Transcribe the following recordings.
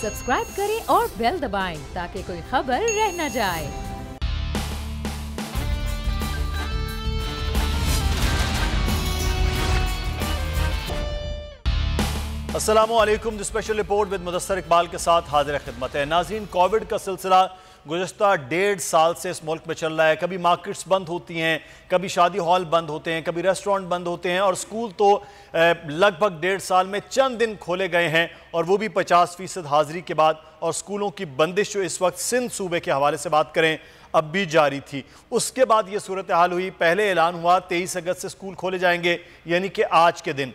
Subscribe करें और bell दबाएं ताकि कोई खबर रह न जाए। अस्सलामुअलैकुम। The special report with Mudassar Iqbal के साथ हाजिर खिदमत है। नाज़रीन, कोविड का सिलसिला गुज़श्ता 1.5 साल से इस मुल्क में चल रहा है। कभी मार्केट्स बंद होती हैं, कभी शादी हॉल बंद होते हैं, कभी रेस्टोरेंट बंद होते हैं और स्कूल तो लगभग 1.5 साल में चंद दिन खोले गए हैं और वो भी 50% हाजिरी के बाद। और स्कूलों की बंदिश जो इस वक्त सिंध सूबे के हवाले से बात करें अब भी जारी थी। उसके बाद ये सूरत हाल हुई। पहले ऐलान हुआ 23 अगस्त से स्कूल खोले जाएंगे, यानी कि आज के दिन।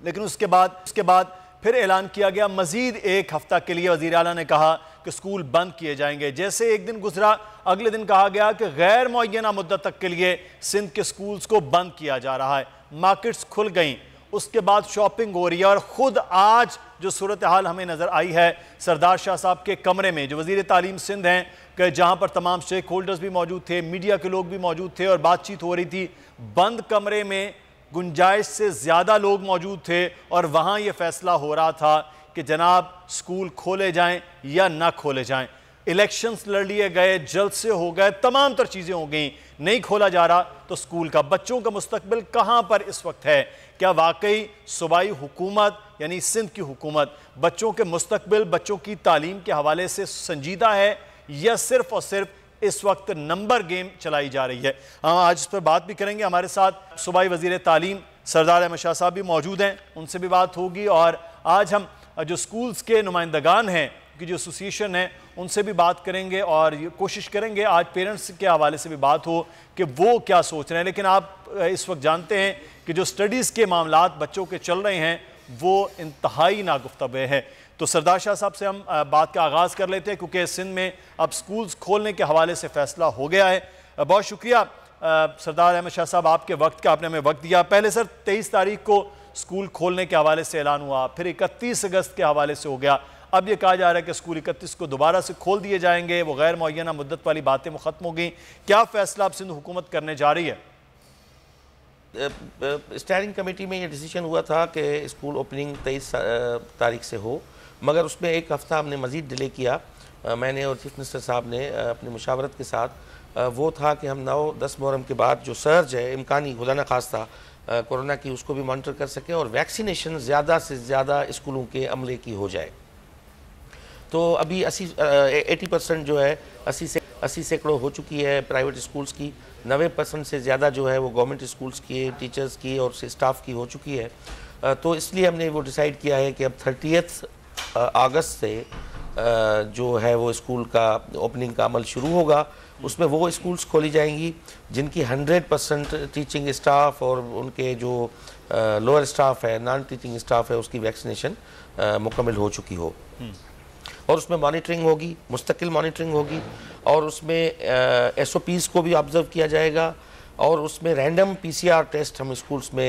लेकिन उसके बाद फिर ऐलान किया गया मजीद 1 हफ्ता के लिए। वज़ीर आला ने कहा कि स्कूल बंद किए जाएंगे। जैसे एक दिन गुजरा, अगले दिन कहा गया कि गैर मुअय्यना मुद्दत तक के लिए सिंध के स्कूल्स को बंद किया जा रहा है। मार्केट्स खुल गईं, उसके बाद शॉपिंग हो रही है। और ख़ुद आज जो सूरत हाल हमें नज़र आई है सरदार शाह साहब के कमरे में, जो वज़ीर तालीम सिंध हैं, कि जहाँ पर तमाम स्टेक होल्डर्स भी मौजूद थे, मीडिया के लोग भी मौजूद थे और बातचीत हो रही थी। बंद कमरे में गुंजाइश से ज़्यादा लोग मौजूद थे और वहाँ ये फैसला हो रहा था कि जनाब स्कूल खोले जाएं या ना खोले जाएं। इलेक्शंस लड़ लिए गए, जलसे हो गए, तमाम तर चीज़ें हो गई, नहीं खोला जा रहा। तो स्कूल का बच्चों का मुस्तकबिल कहाँ पर इस वक्त है? क्या वाकई सूबाई हुकूमत यानी सिंध की हुकूमत बच्चों के मुस्तकबिल, बच्चों की तालीम के हवाले से संजीदा है या सिर्फ और सिर्फ इस वक्त नंबर गेम चलाई जा रही है? हम आज इस पर बात भी करेंगे। हमारे साथ सूबाई वज़ीर तालीम सरदार अहमद शाह साहब भी मौजूद हैं, उनसे भी बात होगी। और आज हम जो स्कूल्स के नुमाइंदगान हैं की जो एसोसिएशन है उनसे भी बात करेंगे और ये कोशिश करेंगे आज पेरेंट्स के हवाले से भी बात हो कि वो क्या सोच रहे हैं। लेकिन आप इस वक्त जानते हैं कि जो स्टडीज़ के मामलात बच्चों के चल रहे हैं वो इंतहाई नागुफ्तबे हैं। तो सरदार शाह साहब से हम बात का आगाज़ कर लेते हैं, क्योंकि सिंध में अब स्कूल्स खोलने के हवाले से फ़ैसला हो गया है। बहुत शुक्रिया सरदार अहमद शाह साहब आपके वक्त का, आपने हमें वक्त दिया। पहले सर 23 तारीख को स्कूल खोलने के हवाले से ऐलान हुआ, फिर 31 अगस्त के हवाले से हो गया। अब ये कहा जा रहा है कि स्कूल 31 को दोबारा से खोल दिए जाएंगे। वो गैर मुअय्यना मुद्दत वाली बातें वो ख़त्म हो गई। क्या फ़ैसला अब सिंध हुकूमत करने जा रही है? स्टैंडिंग कमेटी में ये डिसीजन हुआ था कि स्कूल ओपनिंग 23 तारीख से हो, मगर उसमें 1 हफ़्ता हमने मज़ीद डिले किया। मैंने और चीफ मिनिस्टर साहब ने अपनी मुशावरत के साथ वो था कि हम 9-10 मुहर्रम के बाद जो सर्ज है इम्कानी खुदा न खास्ता कोरोना की, उसको भी मॉनिटर कर सकें और वैक्सीनेशन ज़्यादा से ज़्यादा स्कूलों के अमले की हो जाए। तो अभी 80% जो है 80 सैकड़ों हो चुकी है प्राइवेट स्कूल्स की। 90% से ज़्यादा जो है वो गवर्नमेंट स्कूल्स की, टीचर्स की और स्टाफ की हो चुकी है। तो इसलिए हमने वो डिसाइड किया है कि अब 30 अगस्त से जो है वो स्कूल का ओपनिंग का अमल शुरू होगा। उसमें वो स्कूल्स खोली जाएंगी जिनकी 100% टीचिंग स्टाफ और उनके जो लोअर स्टाफ है, नॉन टीचिंग स्टाफ है, उसकी वैक्सीनेशन मुकम्मल हो चुकी हो। और उसमें मॉनिटरिंग होगी, मुस्तकिल मॉनिटरिंग होगी और उसमें SOPs को भी ऑब्ज़र्व किया जाएगा और उसमें रैंडम PCR टेस्ट हम स्कूल्स में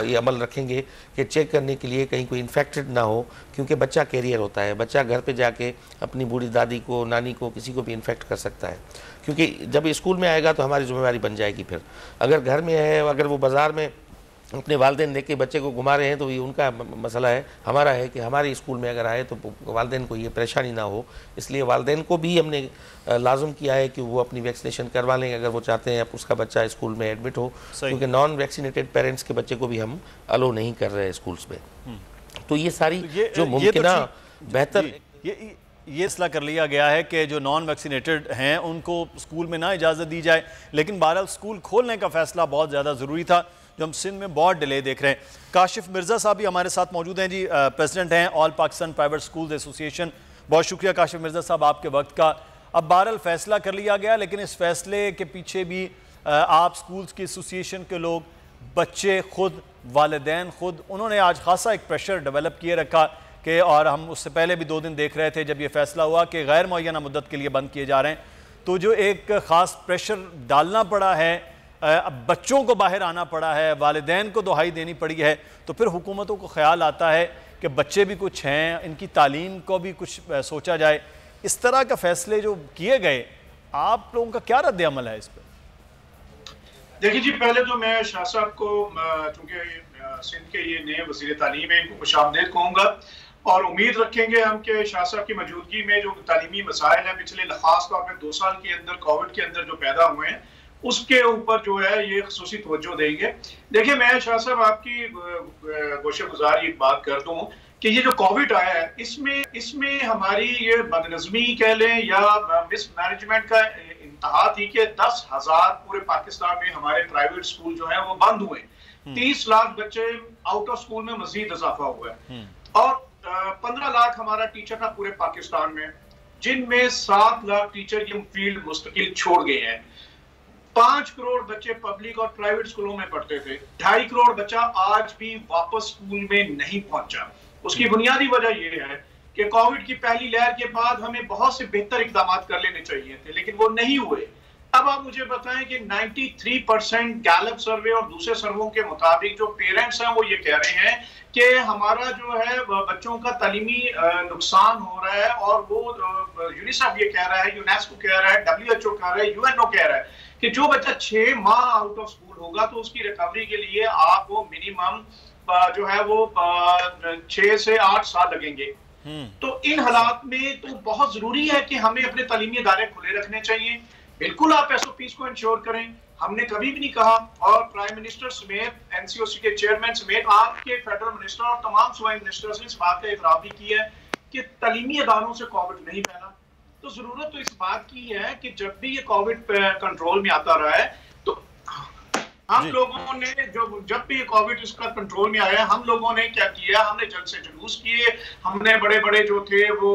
ये अमल रखेंगे कि चेक करने के लिए कहीं कोई इन्फेक्टेड ना हो, क्योंकि बच्चा कैरियर होता है। बच्चा घर पे जाके अपनी बूढ़ी दादी को, नानी को, किसी को भी इन्फेक्ट कर सकता है। क्योंकि जब स्कूल में आएगा तो हमारी जिम्मेवारी बन जाएगी। फिर अगर घर में है, अगर वो बाज़ार में अपने वालिदैन लेके बच्चे को घुमा रहे हैं तो ये उनका मसला है। हमारा है कि हमारे स्कूल में अगर आए तो वालिदैन को ये परेशानी ना हो। इसलिए वालिदैन को भी हमने लाजम किया है कि वो अपनी वैक्सीनेशन करवा लें अगर वो चाहते हैं उसका बच्चा स्कूल में एडमिट हो, क्योंकि नॉन वैक्सीनेटेड पेरेंट्स के बच्चे को भी हम अलो नहीं कर रहे स्कूल्स में। तो ये सारी जो मुमकिन बेहतर ये फैसला कर लिया गया है कि जो नॉन वैक्सीनेटेड हैं उनको स्कूल में ना इजाज़त दी जाए। लेकिन बहरहाल स्कूल खोलने का फैसला बहुत ज़्यादा ज़रूरी था, जो हम सिंध में बहुत डिले देख रहे हैं। काशिफ मिर्ज़ा साहब भी हमारे साथ मौजूद हैं जी, प्रेसिडेंट हैं all Pakistan private schools association. बहुत शुक्रिया काशिफ मिर्ज़ा साहब आपके वक्त का। अब बहरहाल फैसला कर लिया गया, लेकिन इस फैसले के पीछे भी आप स्कूल्स की एसोसिएशन के लोग, बच्चे खुद, वालिदैन खुद, उन्होंने आज खासा एक प्रेशर डेवलप किए रखा कि, और हम उससे पहले भी 2 दिन देख रहे थे जब ये फैसला हुआ कि गैर मुअय्यना मुद्दत के लिए बंद किए जा रहे हैं। तो जो एक ख़ास प्रेशर डालना पड़ा है, अब बच्चों को बाहर आना पड़ा है, वालिदैन को दुहाई देनी पड़ी है, तो फिर हुकूमतों को ख्याल आता है कि बच्चे भी कुछ हैं, इनकी तालीम को भी कुछ सोचा जाए। इस तरह का फैसले जो किए गए, आप लोगों का क्या रद्द अमल है इस पर? देखिए जी, पहले तो मैं शाह साहब को, चूँकि सिंध के ये नए वज़ीर तालीम है, इनको खुशामदीद कहूँगा। और उम्मीद रखेंगे हम कि शाह साहब की मौजूदगी में जो तालीमी मसाइल हैं पिछले खास तौर पर 2 साल के अंदर कोविड के अंदर जो पैदा हुए हैं उसके ऊपर जो है ये खसूसी तवज्जो देंगे। देखिए मैं शाह साहब आपकी गोशे गुजार एक बात कर दूं कि ये जो कोविड आया है इसमें हमारी ये बदनज़मी कह लें या मिसमैनेजमेंट का इंतहा थी कि 10,000 पूरे पाकिस्तान में हमारे प्राइवेट स्कूल जो है वो बंद हुए। 30 लाख बच्चे आउट ऑफ स्कूल में मजीद इजाफा हुआ है और 15 लाख हमारा टीचर था पूरे पाकिस्तान में, जिनमें 7 लाख टीचर ये फील्ड मुस्तकिल छोड़ गए हैं। 5 करोड़ बच्चे पब्लिक और प्राइवेट स्कूलों में पढ़ते थे, 2.5 करोड़ बच्चा आज भी वापस स्कूल में नहीं पहुंचा। उसकी बुनियादी वजह यह है कि कोविड की पहली लहर के बाद हमें बहुत से बेहतर इकदाम कर लेने चाहिए थे, लेकिन वो नहीं हुए। अब आप मुझे बताएं कि 93% गैलप सर्वे और दूसरे सर्वों के मुताबिक जो पेरेंट्स हैं वो ये कह रहे हैं कि हमारा जो है बच्चों का तालीमी नुकसान हो रहा है, और वो यूनिसेफ ये कह रहा है, यूनेस्को कह रहा है, WHO कह रहा है, UNO कह रहा है कि जो बच्चा 6 माह आउट ऑफ स्कूल होगा तो उसकी रिकवरी के लिए आपको मिनिमम जो है वो 6 से 8 साल लगेंगे। तो इन हालात में तो बहुत जरूरी है कि हमें अपने तालीमी इदारे खुले रखने चाहिए। बिल्कुल आप SOPs को इंश्योर करें, हमने कभी भी नहीं कहा, और प्राइम मिनिस्टर समेत NCOC के चेयरमैन समेत आपके फेडरल मिनिस्टर और तमाम सूबाई मिनिस्टर्स ने इस बात का इकरार भी किया है कि तालीमी इदारों से कोविड नहीं फैला। तो जरूरत तो इस बात की है कि जब भी ये कोविड कंट्रोल में आता रहा है तो हम लोगों ने जब भी ये कोविड इसका कंट्रोल में आया, हम लोगों ने क्या किया, हमने जल्द से जुलूस किए, हमने बड़े बड़े जो थे वो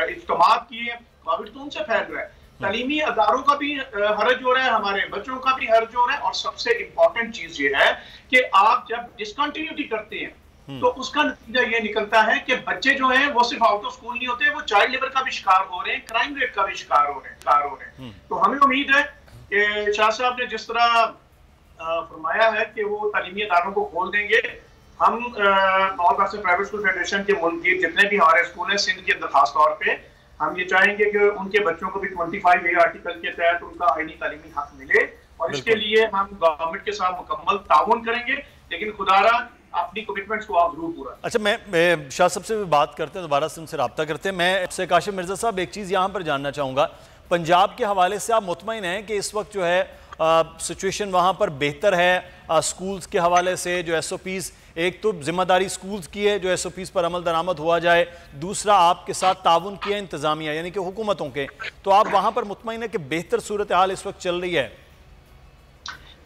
इज्तिमा किए। कोविड तो उनसे फैल रहा है, तालीमी अदारों का भी हर्ज हो रहा है, हमारे बच्चों का भी हर्ज हो रहा है। और सबसे इंपॉर्टेंट चीज ये है कि आप जब डिसकंटिन्यूटी करते हैं तो उसका नतीजा ये निकलता है कि बच्चे जो हैं वो सिर्फ आउट ऑफ स्कूल नहीं होते, वो चाइल्ड लेबर का भी शिकार हो रहे हैं, क्राइम रेट का भी शिकार हो रहे हैं। तो हमें उम्मीद है कि शाह साहब ने जिस तरह फरमाया है कि वो तालीमी अदारों को खोल देंगे। हम और से प्राइवेट स्कूल फेडरेशन के मुल्क के जितने भी हमारे स्कूल हैं सिंध के अंदर खास तौर पे, हम ये चाहेंगे कि उनके बच्चों को भी 25A आर्टिकल के तहत उनका आईनी तालीमी हक मिले, और इसके लिए हम गवर्नमेंट के साथ मुकम्मल ताउन करेंगे, लेकिन खुदारा अपनी कमिटमेंट्स को आप जरूर पूरा। अच्छा, मैं शाह साहब से भी बात करते हैं, दोबारा से उनसे रब्ता करते हैं। मैं आपसे काशिफ मिर्जा साहब एक चीज़ यहाँ पर जानना चाहूँगा, पंजाब के हवाले से आप मुतमईन हैं कि इस वक्त जो है सिचुएशन वहाँ पर बेहतर है स्कूल्स के हवाले से? जो SOPs, एक तो जिम्मेदारी स्कूल्स की है जो SOPs पर अमल दरामद हुआ जाए, दूसरा आपके साथ ताउन किया इंतजामिया यानी कि हुकूमतों के, तो आप वहाँ पर मुतमईन है कि बेहतर सूरत हाल इस वक्त चल रही है?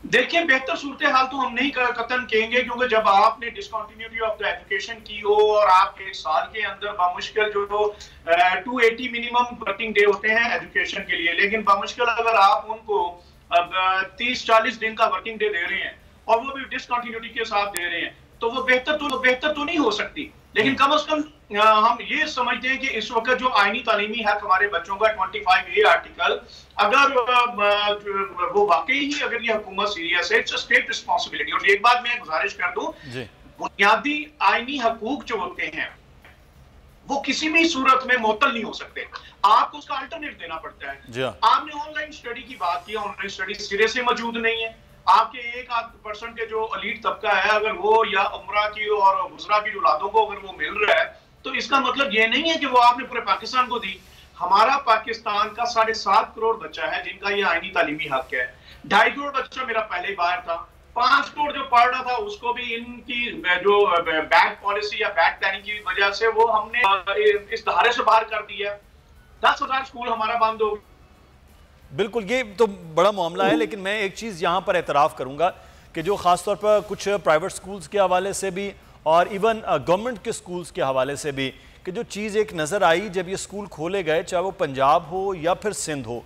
देखिए, बेहतर सूरत हाल तो हम नहीं कतन कहेंगे, क्योंकि जब आपने डिसकंटिन्यूटी ऑफ द एजुकेशन की हो और आपके एक साल के अंदर बामुश्किल जो 280 मिनिमम वर्किंग डे होते हैं एजुकेशन के लिए, लेकिन बामुश्किल अगर आप उनको अब 30-40 दिन का वर्किंग डे दे रहे हैं और वो भी डिसकंटिन्यूटी के साथ दे रहे हैं, तो वो बेहतर तो नहीं हो सकती। लेकिन कम से कम हम ये समझते हैं कि इस वक्त जो आईनी तालीमी हक हमारे बच्चों का 25A आर्टिकल, अगर वो वाकई ही अगर ये हुकूमत सीरियस है, इट्स अ स्टेट रिस्पांसिबिलिटी। और एक बात मैं गुजारिश कर दूं, बुनियादी आईनी हकूक जो होते हैं वो किसी भी सूरत में मुअत्तल नहीं हो सकते, आपको उसका अल्टरनेट देना पड़ता है। आपने ऑनलाइन स्टडी की बात की, ऑनलाइन स्टडी सिरे से मौजूद नहीं है। आपके 1% के जो अलीट तबका है, अगर वो या उमरा की और गुजरा की औलादों को अगर वो मिल रहा है, तो इसका मतलब ये नहीं है कि वो आपने पूरे पाकिस्तान को दी। हमारा पाकिस्तान का 7.5 करोड़ बच्चा है जिनका ये आईनी तालीमी हक है। 2.5 करोड़ बच्चा मेरा पहले बाहर था, 5 करोड़ जो पढ़ रहा था उसको भी इनकी जो बैड पॉलिसी या बैड प्लानिंग की वजह से वो हमने इस धारे से बाहर कर दिया। 10,000 स्कूल हमारा बंद हो गया। बिल्कुल, ये तो बड़ा मामला है, लेकिन मैं एक चीज़ यहाँ पर एतराफ़ करूँगा कि जो ख़ास तौर पर कुछ प्राइवेट स्कूल्स के हवाले से भी और इवन गवर्नमेंट के स्कूल्स के हवाले से भी, कि जो चीज़ एक नज़र आई जब ये स्कूल खोले गए, चाहे वो पंजाब हो या फिर सिंध हो,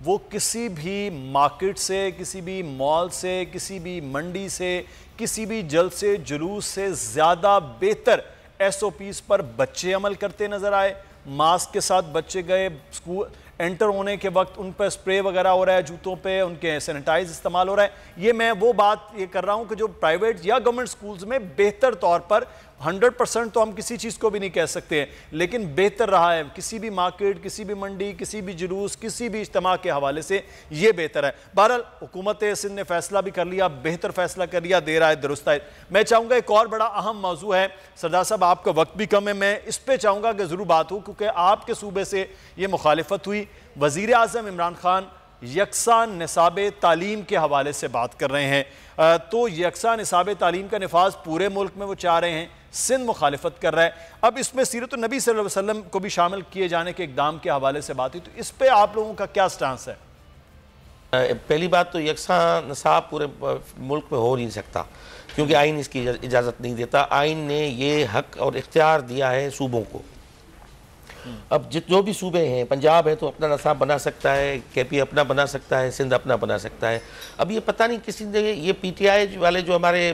वो किसी भी मार्केट से, किसी भी मॉल से, किसी भी मंडी से, किसी भी जलसे जुलूस से ज़्यादा बेहतर SOPs पर बच्चे अमल करते नज़र आए। मास्क के साथ बच्चे गए, स्कूल एंटर होने के वक्त उन पर स्प्रे वगैरह हो रहा है, जूतों पे उनके सैनिटाइज इस्तेमाल हो रहा है। ये मैं वो बात ये कर रहा हूँ कि जो प्राइवेट या गवर्नमेंट स्कूल्स में बेहतर तौर पर 100% तो हम किसी चीज़ को भी नहीं कह सकते हैं, लेकिन बेहतर रहा है। किसी भी मार्केट, किसी भी मंडी, किसी भी जुलूस, किसी भी इज्तिमा के हवाले से ये बेहतर है। बहरहाल हुकूमत सिंध ने फैसला भी कर लिया, बेहतर फैसला कर लिया, देर आए दुरुस्त आए। मैं चाहूँगा एक और बड़ा अहम मौजू है, सरदार साहब आपका वक्त भी कम है, मैं इस पर चाहूँगा कि ज़रूर बात हो, क्योंकि आपके सूबे से ये मुखालिफत हुई। वज़ीर आज़म इमरान खान यकसा निसाब तालीम के हवाले से बात कर रहे हैं, तो यकसा निसाब तालीम का नफाज पूरे मुल्क में वो चाह रहे हैं, सिंध मुखालिफत कर रहा है। अब इसमें सीरत नबी सल्लल्लाहु अलैहि वसल्लम को भी शामिल किए जाने के इक़दाम के हवाले से बात हुई, तो इस पर आप लोगों का क्या स्टांस है? पहली बात तो यकसा निसाब पूरे मुल्क में हो नहीं सकता, क्योंकि आइन इसकी इजाज़त नहीं देता। आइन ने ये हक और इख्तियार दिया है सूबों को। अब जो भी सूबे हैं, पंजाब है तो अपना नसाब बना सकता है, केपी अपना बना सकता है, सिंध अपना बना सकता है। अब ये पता नहीं किसी ने, ये पीटीआई वाले जो हमारे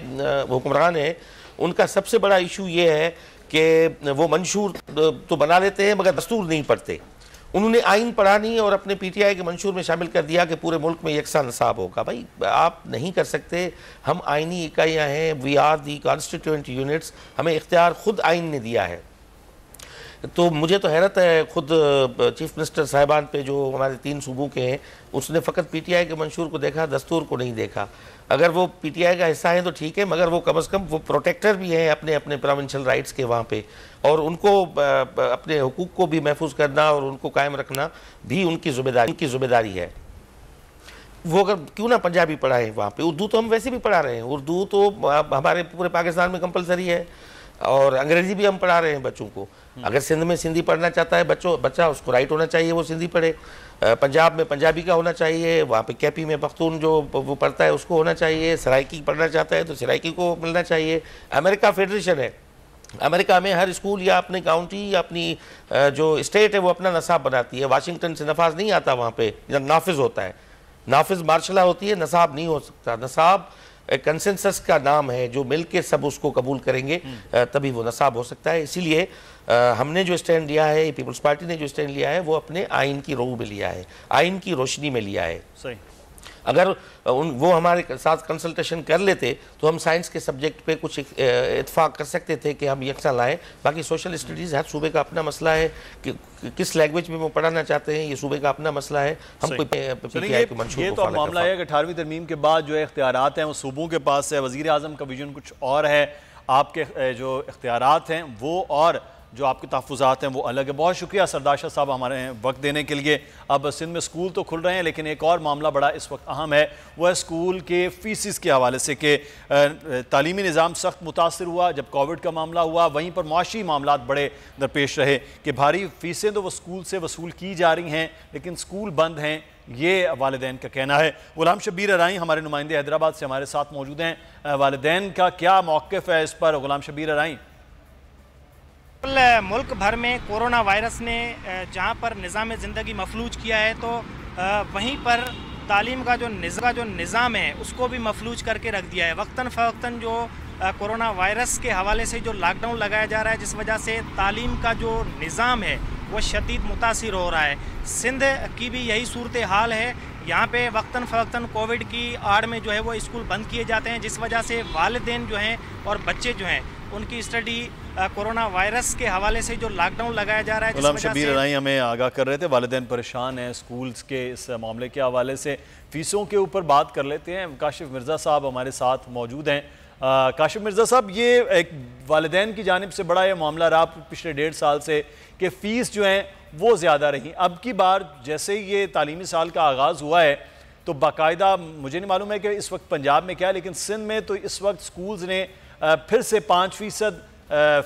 हुक्मरान हैं, उनका सबसे बड़ा इशू ये है कि वो मंशूर तो बना लेते हैं मगर दस्तूर नहीं पढ़ते। उन्होंने आइन पढ़ा नहीं और अपने पीटीआई के मंशूर में शामिल कर दिया कि पूरे मुल्क में यकसा नसाब होगा। भाई आप नहीं कर सकते, हम आइनी इकाइयाँ हैं, we are the constituent units, हमें इख्तियार खुद आइन ने दिया है। तो मुझे तो हैरत है खुद चीफ मिनिस्टर साहिबान पे जो हमारे 3 सूबों के हैं, उसने फ़कत पीटीआई के मंशूर को देखा, दस्तूर को नहीं देखा। अगर वो पीटीआई का हिस्सा है तो ठीक है, मगर वो कम अज़ कम वो प्रोटेक्टर भी हैं अपने अपने प्रोविंशियल राइट्स के वहाँ पे, और उनको अपने हुकूक को भी महफूज करना और उनको कायम रखना भी उनकी ज़िम्मेदारी है। वो अगर क्यों ना पंजाबी पढ़ाएं वहाँ पे, उर्दू तो हम वैसे भी पढ़ा रहे हैं, उर्दू तो हमारे पूरे पाकिस्तान में कंपलसरी है, और अंग्रेज़ी भी हम पढ़ा रहे हैं बच्चों को। अगर सिंध में सिंधी पढ़ना चाहता है बच्चा, उसको राइट होना चाहिए वो सिंधी पढ़े। पंजाब में पंजाबी का होना चाहिए, वहाँ पे केपी में पख्तून जो वो पढ़ता है उसको होना चाहिए। सराइकी पढ़ना चाहता है तो सराइकी को मिलना चाहिए। अमेरिका फेडरेशन है, अमेरिका में हर स्कूल या अपनी काउंटी या अपनी जो स्टेट है वो अपना नसाब बनाती है। वाशिंगटन से नफाज नहीं आता वहाँ पे, नाफिज होता है। नाफिज मार्शला होती है, नसाब नहीं हो सकता। नसाब कंसेंसस का नाम है, जो मिल के सब उसको कबूल करेंगे तभी वो नसाब हो सकता है। इसीलिए हमने जो स्टैंड लिया है, पीपल्स पार्टी ने जो स्टैंड लिया है, वो अपने आइन की रोह में लिया है, आइन की रोशनी में लिया है। सही। अगर वो हमारे साथ कंसल्टेशन कर लेते तो हम साइंस के सब्जेक्ट पे कुछ इत्फाक कर सकते थे कि हम यकसा लाएँ। बाकी सोशल स्टडीज़ हर सूबे का अपना मसला है कि किस लैंग्वेज में वो पढ़ाना चाहते हैं, ये सूबे का अपना मसला है। हम ये तो मामला है कि 18वीं तरमीम के बाद जो इख्तियारात हैं वो सूबों के पास है। वज़ीर आज़म का विजन कुछ और है, आपके जो इख्तियारात हैं वो और जो आपके तहफ़्फ़ुज़ात हैं वो अलग है। बहुत शुक्रिया सरदार शाह साहब हमारे वक्त देने के लिए। अब सिंध में स्कूल तो खुल रहे हैं, लेकिन एक और मामला बड़ा इस वक्त अहम है, वह है स्कूल के फ़ीसिस के हवाले से कि तालीमी निज़ाम सख्त मुतासर हुआ जब कोविड का मामला हुआ। वहीं पर मुआशी मामला बड़े दरपेश रहे कि भारी फ़ीसें तो वो स्कूल से वसूल की जा रही हैं, लेकिन स्कूल बंद हैं, ये वालिदैन का कहना है। गुलाम शब्बीर अराई हमारे नुमाइंदे हैदराबाद से हमारे साथ मौजूद हैं। वालिदैन का क्या मौक़िफ़ है इस पर? गुलाम शब्बीर अराई। मुल्क भर में कोरोना वायरस ने जहां पर निज़ाम ज़िंदगी मफलूज किया है, तो वहीं पर तालीम का जो निज़ाम है उसको भी मफलूज करके रख दिया है। वक्तन फ़वक्तन जो कोरोना वायरस के हवाले से जो लॉकडाउन लगाया जा रहा है, जिस वजह से तालीम का जो निज़ाम है वो शदीद मुतासिर हो रहा है। सिंध की भी यही सूरत हाल है। यहाँ पे वक्तन फ़वक्तन कोविड की आड़ में जो है वो स्कूल बंद किए जाते हैं, जिस वजह से वालिदैन जो हैं और बच्चे जो हैं उनकी स्टडी कोरोना वायरस के हवाले से जो लॉकडाउन लगाया जा रहा है। गुलाम शब्बीर अराई हमें आगाह कर रहे थे, वालिदैन परेशान हैं स्कूल्स के इस मामले के हवाले से। फ़ीसों के ऊपर बात कर लेते हैं। काशिफ मिर्ज़ा साहब हमारे साथ मौजूद हैं। काशिफ मिर्ज़ा साहब, ये एक वालिदैन की जानिब से बड़ा ये मामला रहा पिछले 1.5 साल से कि फ़ीस जो हैं वो ज़्यादा रही। अब की बार जैसे ही ये तालीमी साल का आगाज़ हुआ है तो बाकायदा, मुझे नहीं मालूम है कि इस वक्त पंजाब में क्या है, लेकिन सिंध में तो इस वक्त स्कूल्स ने फिर से 5%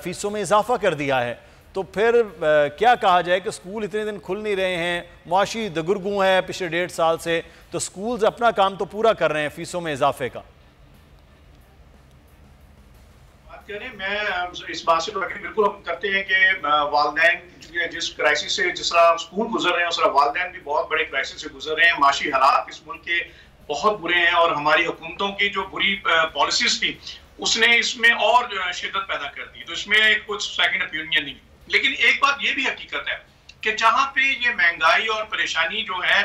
फ़ीसों में इजाफा कर दिया है। तो फिर क्या कहा जाए कि स्कूल इतने दिन खुल नहीं रहे हैं, मुआशी दगुरगू है पिछले 1.5 साल से, तो स्कूल्स अपना काम तो पूरा कर रहे हैं फ़ीसों में इजाफे का। मैं इस बात से बिल्कुल हम करते हैं कि वालिदैन जिस क्राइसिस से जिस तरह स्कूल गुजर रहे हैं, उस तरह वालिदैन भी बहुत बड़े क्राइसिस से गुजर रहे हैं। माशी हालात इस मुल्क के बहुत बुरे हैं और हमारी हुकूमतों की जो बुरी पॉलिसीज थी उसने इसमें और शिद्दत पैदा कर दी। तो इसमें कुछ सेकंड ओपिनियन नहीं। लेकिन एक बात ये भी हकीकत है कि जहां पे ये महंगाई और परेशानी जो है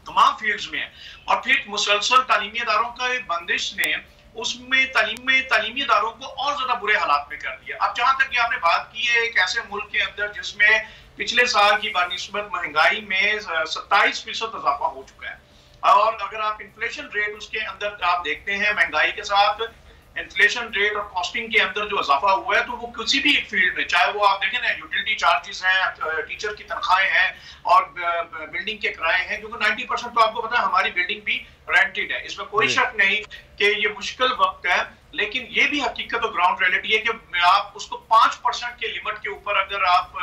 तमाम फील्ड्स में है, और फिर मुसलसल तालीमी इदारों का बंदिश ने उसमें तालीमी इदारों को और ज्यादा बुरे हालात में कर दिया। अब जहां तक कि आपने बात की है एक ऐसे मुल्क के अंदर जिसमें पिछले साल की बनिस्बत महंगाई में 27% इजाफा हो चुका है, और अगर आप इन्फ्लेशन रेट उसके अंदर आप देखते हैं, महंगाई के साथ इन्फ्लेशन रेट और कॉस्टिंग के अंदर जो इजाफा हुआ है, तो वो किसी भी एक फील्ड में, चाहे वो आप देखें ना यूटिलिटी चार्जेस हैं, टीचर की तनख्वाहें हैं और बिल्डिंग के किराए हैं, क्योंकि 90% तो आपको पता है हमारी बिल्डिंग भी रेंटेड है। इसमें कोई शक नहीं कि ये मुश्किल वक्त है, लेकिन ये भी हकीकत और ग्राउंड रियलिटी है कि आप उसको 5% के लिमिट के ऊपर अगर आप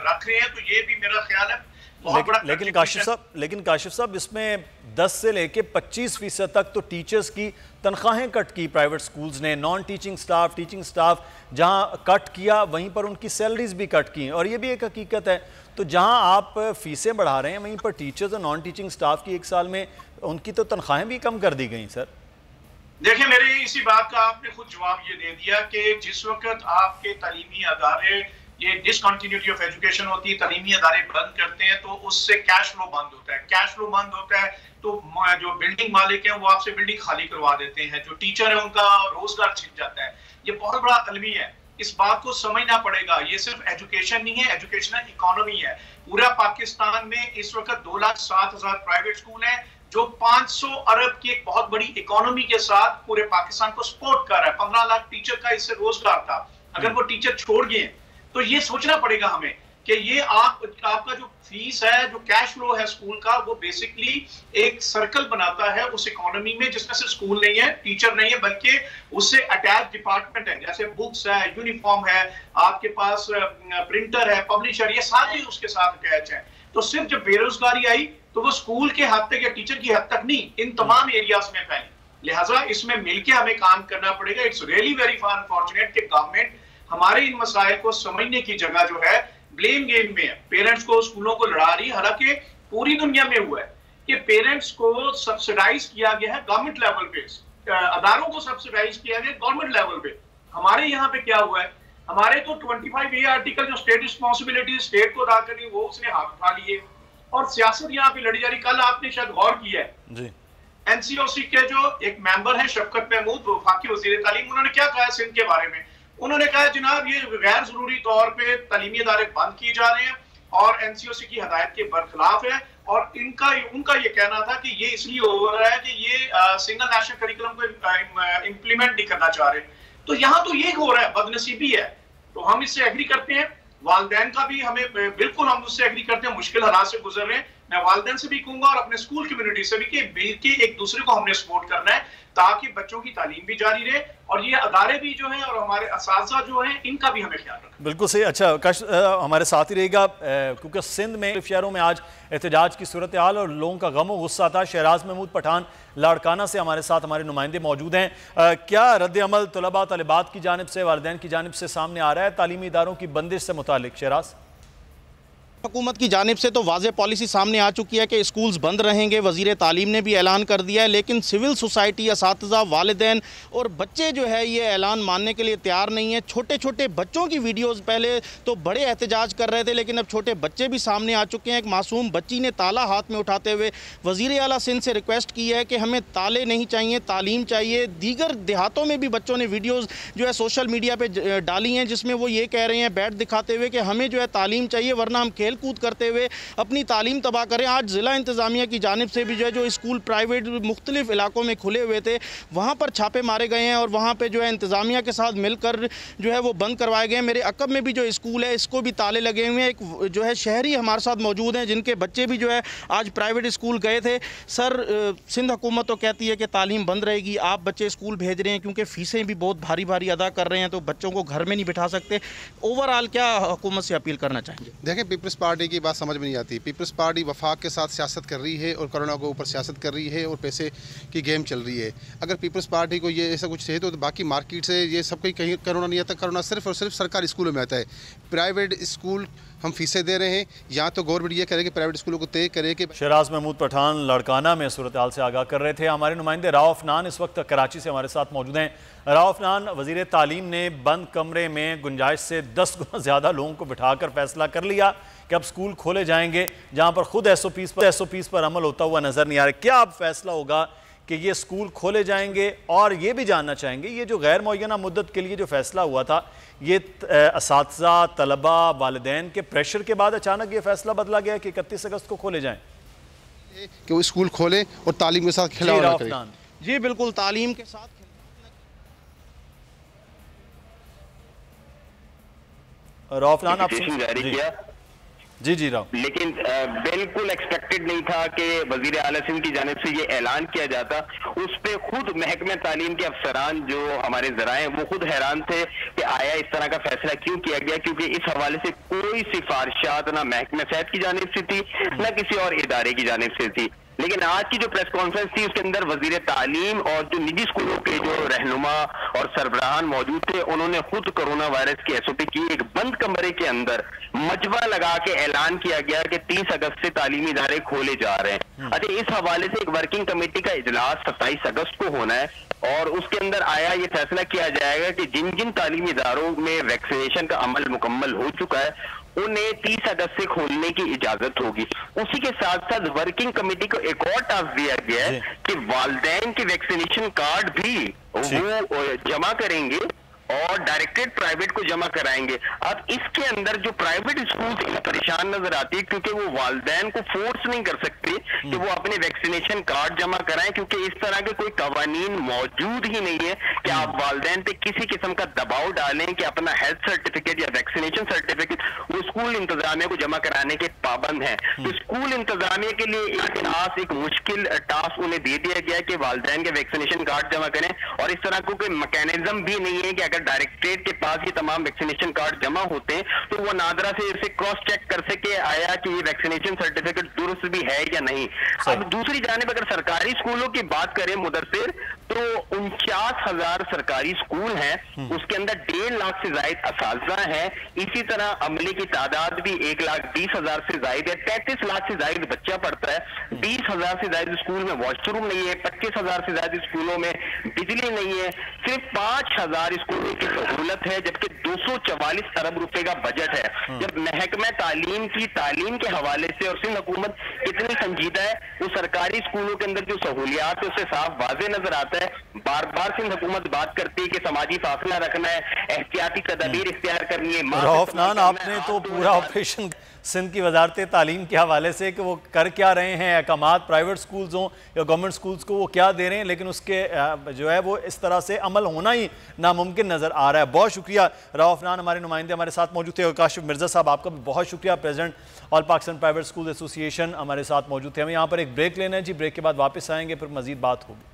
रख रहे हैं, तो ये भी मेरा ख्याल है लेकिन काशिफ साहब इसमें 10 से लेके 25% तक तो टीचर्स की तनख्वाहें कट की प्राइवेट स्कूल्स ने। Non teaching staff, teaching staff जहां कट किया वहीं पर उनकी सैलरीज भी कट की, और ये भी एक हकीकत है। तो जहां आप फीसें बढ़ा रहे हैं वहीं पर टीचर्स और नॉन टीचिंग स्टाफ की एक साल में उनकी तो तनख्वाहें भी कम कर दी गई। सर देखिए, मेरे इसी बात का आपने खुद जवाब ये दे दिया कि जिस वक्त आपके तालीमी अदारे ये डिसकंटिन्यूटी ऑफ एजुकेशन होती है, तालीमी अदारे बंद करते हैं, तो उससे कैश फ्लो बंद होता है। कैश फ्लो बंद होता है तो जो बिल्डिंग मालिक हैं वो आपसे बिल्डिंग खाली करवा देते हैं, जो टीचर है उनका रोजगार छिन जाता है। ये बहुत बड़ा अलमी है, इस बात को समझना पड़ेगा। ये सिर्फ एजुकेशन नहीं है, एजुकेशनल इकोनॉमी है। पूरा पाकिस्तान में इस वक्त 2,07,000 प्राइवेट स्कूल हैं जो 500 अरब की एक बहुत बड़ी इकोनॉमी के साथ पूरे पाकिस्तान को सपोर्ट कर रहा है। 15 लाख टीचर का इससे रोजगार था। अगर वो टीचर छोड़ गए तो ये सोचना पड़ेगा हमें कि ये आपका जो फीस है, जो कैश फ्लो है स्कूल का, वो बेसिकली एक सर्कल बनाता है उस इकोनॉमी में जिसमें सिर्फ स्कूल नहीं है, टीचर नहीं है, बल्कि उससे अटैच डिपार्टमेंट है, जैसे बुक्स है, यूनिफॉर्म है, आपके पास प्रिंटर है, पब्लिशर, ये सारे उसके साथ अटैच है। तो सिर्फ जब बेरोजगारी आई तो वो स्कूल के हद तक या टीचर की हद तक नहीं, इन तमाम एरियाज में फैली। लिहाजा इसमें मिलकर हमें काम करना पड़ेगा। इट्स रियली वेरी अनफॉर्चुनेट कि गवर्नमेंट हमारे इन मसाइल को समझने की जगह जो है ब्लेम गेम में है, पेरेंट्स को, स्कूलों को लड़ा रही है। हालांकि पूरी दुनिया में हुआ है कि पेरेंट्स को सब्सिडाइज किया गया है गवर्नमेंट लेवल पे, अदारों को सब्सिडाइज किया गया गवर्नमेंट लेवल पे। हमारे यहाँ पे क्या हुआ है, हमारे तो 25A आर्टिकल जो स्टेट रिस्पॉन्सिबिलिटी स्टेट को अदा करनी वो उसने हाथ उठा लिए और सियासत यहाँ पे लड़ी जा रही। कल आपने शायद गौर किया है, NCOC के जो एक मेंबर है शफकत महमूद, वफाकी वजीर तालीम, उन्होंने क्या कहा सिंध के बारे में। उन्होंने कहा जनाब ये गैर जरूरी तौर पे तालीमी इदारे बंद किए जा रहे हैं और NCOC की हदायत के बरखिलाफ है, और उनका ये कहना था कि ये इसलिए हो रहा है कि ये सिंगल नेशनल करिकुलम को इम्प्लीमेंट नहीं करना चाह रहे। तो यहाँ तो ये हो रहा है, बदनसीबी है। तो हम इससे एग्री करते हैं, वालिदैन का भी हमें बिल्कुल हम उससे एग्री करते हैं, मुश्किल हालात से गुजर रहे हैं। मैं वालिदैन से भी कहूंगा और अपने स्कूल कम्युनिटी से भी कि बिल्कुल एक दूसरे को हमने सपोर्ट करना है ताकि बच्चों की तालीम भी जारी रहे और ये अदारे भी जो हैं और हमारे असातिज़ा जो हैं इनका भी हमें ख्याल रखना। बिल्कुल सही। अच्छा हमारे साथ ही रहेगा क्योंकि सिंध में शहरों में आज एहतजाज की सूरत हाल और लोगों का गम और गुस्सा था। शहराज महमूद पठान लाड़काना से हमारे साथ हमारे नुमाइंदे मौजूद हैं। क्या रद्द अमल तलबा तलिबात की जानिब से, वालिदैन की जानिब से सामने आ रहा है तालीमी इदारों की बंदिश से मुतालिक? शहराज, हुकूमत की जानिब से तो वाज़ेह पॉलिसी सामने आ चुकी है कि स्कूल्स बंद रहेंगे, वज़ीर तालीम ने भी ऐलान कर दिया है, लेकिन सिविल सोसाइटी, असातिज़ा, वालिदैन और बच्चे जो है ये ऐलान मानने के लिए तैयार नहीं है। छोटे छोटे बच्चों की वीडियोज़ पहले तो बड़े एहतजाज कर रहे थे, लेकिन अब छोटे बच्चे भी सामने आ चुके हैं। एक मासूम बच्ची ने ताला हाथ में उठाते हुए वज़ीर आला सिंध से रिक्वेस्ट की है कि हमें ताले नहीं चाहिए, तालीम चाहिए। दीगर देहातों में भी बच्चों ने वीडियोज़ जो है सोशल मीडिया पर डाली हैं जिसमें वो ये कह रहे हैं बैट दिखाते हुए कि हमें जो है तालीम चाहिए, वरना हम कूद करते हुए अपनी तालीम तबाह करें। आज ज़िला इंतज़ामिया की जानिब से भी जो है जो स्कूल प्राइवेट मुख्तलिफ इलाकों में खुले हुए थे वहाँ पर छापे मारे गए हैं और वहाँ पे जो है इंतज़ामिया के साथ मिलकर जो है वो बंद करवाए गए हैं। मेरे अकब में भी जो स्कूल है इसको भी ताले लगे हुए हैं। एक जो है शहरी हमारे साथ मौजूद हैं जिनके बच्चे भी जो है आज प्राइवेट स्कूल गए थे। सर, सिंध हुकूमत तो कहती है कि तालीम बंद रहेगी, आप बच्चे स्कूल भेज रहे हैं क्योंकि फ़ीसें भी बहुत भारी भारी अदा कर रहे हैं, तो बच्चों को घर में नहीं बिठा सकते। ओवरऑल क्या हुकूमत से अपील करना चाहेंगे? देखिए, पीपल्स पार्टी की बात समझ में नहीं आती। पीपल्स पार्टी वफाक के साथ सियासत कर रही है और कोरोना के ऊपर सियासत कर रही है और पैसे की गेम चल रही है। अगर पीपल्स पार्टी को ये ऐसा कुछ चाहिए तो बाकी मार्केट से ये सब कहीं कोरोना नहीं आता। कोरोना सिर्फ और सिर्फ सरकारी स्कूलों में आता है। प्राइवेट स्कूल हम फीसें दे रहे हैं, यहाँ तो गवर्नमेंट ये करे कि प्राइवेट स्कूलों को तय करे कि। शहराज महमूद पठान लाड़काना में सूरत हाल से आगाह कर रहे थे। हमारे नुमाइंदे राव अफनान इस वक्त कराची से हमारे साथ मौजूद हैं। राव अफनान, वज़ीर तालीम ने बंद कमरे में गुंजाइश से 10 गुना ज़्यादा लोगों को बिठाकर फैसला कर लिया कि अब स्कूल खोले जाएंगे, जहाँ पर खुद SOPs पर अमल होता हुआ नजर नहीं आ रहा। क्या अब फैसला होगा कि ये स्कूल खोले जाएंगे? और ये भी जानना चाहेंगे ये जो गैर मुअय्यना मुद्दत के लिए जो फैसला हुआ था, ये असातिज़ा, तलबा, वालिदैन के प्रेशर के बाद अचानक ये फैसला बदला गया कि 31 अगस्त को खोले जाएं? कि वो स्कूल खोले और तालीम के साथ खिलवाड़ करें। जी बिल्कुल, तालीम के साथ रौफनान आप जी जी राव, लेकिन बिल्कुल एक्सपेक्टेड नहीं था कि वजीर आला सिंध की जानिब से ये ऐलान किया जाता। उस पे खुद महकमे तालीम के अफसरान जो हमारे ज़राए हैं वो खुद हैरान थे कि आया इस तरह का फैसला क्यों किया गया, क्योंकि इस हवाले से कोई सिफारिशात ना महकमे सेहत की जानिब से थी न किसी और इदारे की जानिब से थी। लेकिन आज की जो प्रेस कॉन्फ्रेंस थी उसके अंदर वजीर तालीम और जो निजी स्कूलों के जो रहनुमा और सरबराहान मौजूद थे, उन्होंने खुद कोरोना वायरस की SOP की एक बंद कमरे के अंदर मजबा लगा के ऐलान किया गया कि 30 अगस्त से तालीमी इदारे खोले जा रहे हैं। अच्छा, इस हवाले से एक वर्किंग कमेटी का इजलास 27 अगस्त को होना है और उसके अंदर आया ये फैसला किया जाएगा कि जिन जिन तालीमी इदारों में वैक्सीनेशन का अमल मुकम्मल हो चुका है उन्हें 30 अगस्त से खोलने की इजाजत होगी। उसी के साथ साथ वर्किंग कमेटी को एक और टास्क दिया गया है कि वालिदैन के वैक्सीनेशन कार्ड भी वो जमा करेंगे और डायरेक्टेड प्राइवेट को जमा कराएंगे। अब इसके अंदर जो प्राइवेट स्कूल परेशान नजर आती है क्योंकि वो वालिदैन को फोर्स नहीं कर सकते कि वो अपने वैक्सीनेशन कार्ड जमा कराएं, क्योंकि इस तरह के कोई कवानीन मौजूद ही नहीं है कि आप वालिदैन पे किसी किस्म का दबाव डालें कि अपना हेल्थ सर्टिफिकेट या वैक्सीनेशन सर्टिफिकेट वो स्कूल इंतजामिया को जमा कराने के पाबंद है। तो स्कूल इंतजामिया के लिए एक मुश्किल टास्क उन्हें दे दिया गया कि वालिदैन के वैक्सीनेशन कार्ड जमा करें, और इस तरह को कोई मैकेनिज्म भी नहीं है कि अगर डायरेक्टरेट के पास ये तमाम वैक्सीनेशन कार्ड जमा होते हैं तो वो नादरा से इसे क्रॉस चेक कर सके आया कि ये वैक्सीनेशन सर्टिफिकेट दुरुस्त भी है या नहीं। अब दूसरी जानिब अगर सरकारी स्कूलों की बात करें मुदस्सिर, तो 49,000 सरकारी स्कूल हैं, उसके अंदर 1.5 लाख से ज्यादा असातिज़ा हैं। इसी तरह अमले की तादाद भी 1,20,000 से ज्यादा है। 33 लाख से ज्यादा बच्चा पढ़ता है। 20,000 से ज्यादा स्कूल में वॉशरूम नहीं है। 25,000 से ज्यादा स्कूलों में बिजली नहीं है। सिर्फ 5,000 स्कूलों की सहूलत है, जबकि 244 अरब रुपए का बजट है। जब महकमा तालीम की तालीम के हवाले से और सिंध हुकूमत कितनी संजीदा है, वो सरकारी स्कूलों के अंदर जो सहूलियात है उससे साफ वाज़े नजर आता है। बार बार सिंध हुकूमत बात करती है कि समाजी फासला रखना है, एहतियाती तदाबीर इख्तियार करनी है। रौफनान, आपने तो पूरा ऑपरेशन सिंध की वजारत तालीम के हवाले से कि वो कर क्या रहे हैं, अहकामात प्राइवेट स्कूल्स हों या गवर्नमेंट स्कूल्स को वो क्या दे रहे हैं, लेकिन उसके जो है वो इस तरह से अमल होना ही नामुमकिन नज़र आ रहा है। बहुत शुक्रिया रौफनान, हमारे नुमाइंदे हमारे साथ मौजूद थे। काशिफ मिर्ज़ा साहब, आपका भी बहुत शुक्रिया। President all Pakistan private school association हमारे साथ मौजूद थे। हमें यहाँ पर एक ब्रेक लेना है जी, ब्रेक के बाद वापस आएंगे, फिर मज़ीद बात होगी।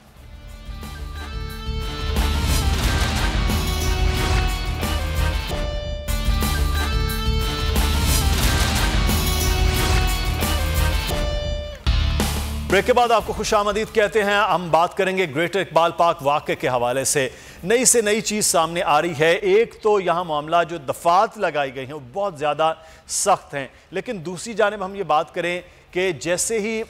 ब्रेक के बाद आपको खुशामदीद कहते हैं। हम बात करेंगे ग्रेटर इकबाल पार्क वाक़े के हवाले से नई चीज़ सामने आ रही है। एक तो यहाँ मामला जो दफात लगाई गई हैं वो बहुत ज़्यादा सख्त हैं, लेकिन दूसरी जानिब हम ये बात करें कि जैसे ही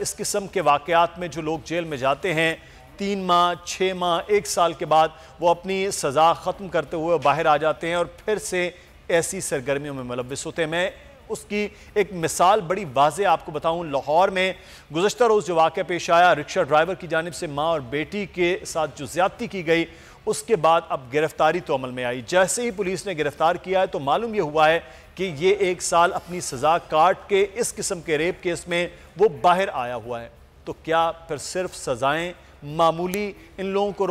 इस किस्म के वाक़यात में जो लोग जेल में जाते हैं 3 माह, 6 माह, 1 साल के बाद वो अपनी सज़ा ख़त्म करते हुए बाहर आ जाते हैं और फिर से ऐसी सरगर्मियों में मुलव्वस होते हैं। मैं उसकी एक मिसाल बड़ी वाज़े आपको बताऊं। लाहौर में गुज़श्ता रोज़ जो वाक़या पेश आया, रिक्शा ड्राइवर की जानिब से माँ और बेटी के साथ जो ज़्यादती की गई, उसके बाद अब गिरफ्तारी तो अमल में आई। जैसे ही पुलिस ने गिरफ्तार किया है तो मालूम यह हुआ है कि ये 1 साल अपनी सज़ा काट के इस किस्म के रेप केस में वो बाहर आया हुआ है। तो क्या फिर सिर्फ सज़ाएँ मामूली इन लोगों को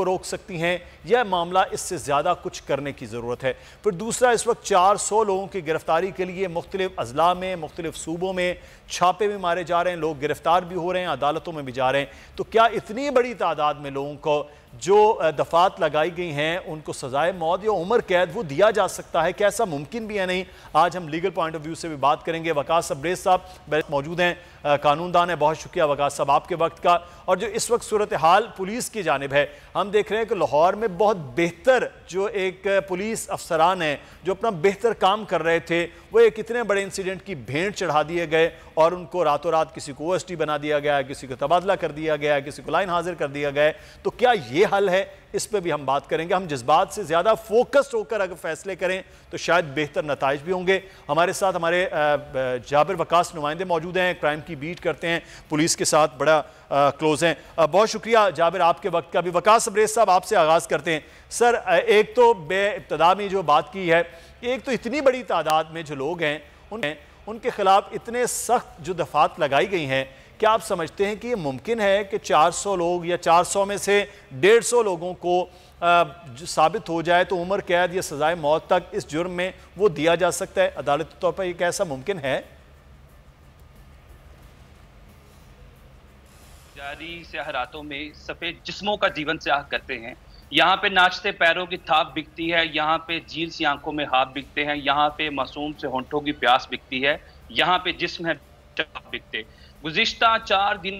रोक सकती हैं या मामला इससे ज़्यादा कुछ करने की ज़रूरत है? फिर दूसरा, इस वक्त 400 लोगों की गिरफ्तारी के लिए मुख्तलिफ अजला में, मुख्तलिफ सूबों में छापे भी मारे जा रहे हैं, लोग गिरफ्तार भी हो रहे हैं, अदालतों में भी जा रहे हैं। तो क्या इतनी बड़ी तादाद में लोगों को जो दफात लगाई गई हैं उनको सजाए मौत या उम्र कैद वो दिया जा सकता है? क्या ऐसा मुमकिन भी है? नहीं। आज हम लीगल पॉइंट ऑफ व्यू से भी बात करेंगे। वकास सबरेज साहब मौजूद हैं, कानूनदान है। बहुत शुक्रिया वकास साहब आपके वक्त का। और जो इस वक्त सूरत हाल पुलिस की जानिब है, हम देख रहे हैं कि लाहौर में बहुत बेहतर जो एक पुलिस अफसरान है जो अपना बेहतर काम कर रहे थे, वो एक इतने बड़े इंसिडेंट की भेंट चढ़ा दिए गए और उनको रातों रात किसी को OST बना दिया गया, किसी को तबादला कर दिया गया, किसी को लाइन हाजिर कर दिया गया। तो क्या ये ये हल है, इस पर भी हम बात करेंगे। हम जज्बात से ज़्यादा फोकस्ड होकर अगर फैसले करें तो शायद बेहतर नताइज भी होंगे। हमारे साथ हमारे जाबिर वकास नुमाइंदे मौजूद हैं, क्राइम की बीट करते हैं, पुलिस के साथ बड़ा क्लोज हैं। बहुत शुक्रिया जाबिर आपके वक्त का भी। वकास सबरेज साहब, आपसे आगाज़ करते हैं। सर, एक तो इब्तदा में जो बात की है, एक तो इतनी बड़ी तादाद में जो लोग हैं उनके खिलाफ इतने सख्त जो दफात लगाई गई हैं, क्या आप समझते हैं कि ये मुमकिन है कि 400 लोग या 400 में से 150 लोगों को साबित हो जाए तो उम्र कैद या सजाए मौत तक इस जुर्म में वो दिया जा सकता है अदालती तौर पर? ये कैसा मुमकिन है? जारी सेहरातों में सफ़ेद जिस्मों का जीवन स्याह करते हैं। यहाँ पे नाचते पैरों की थाप बिकती है, यहाँ पे झील सी आंखों में हाथ बिकते हैं, यहाँ पे मासूम से होंठों की प्यास बिकती है, यहाँ पे जिस्म है बिकते। गुज़िश्ता 4 दिन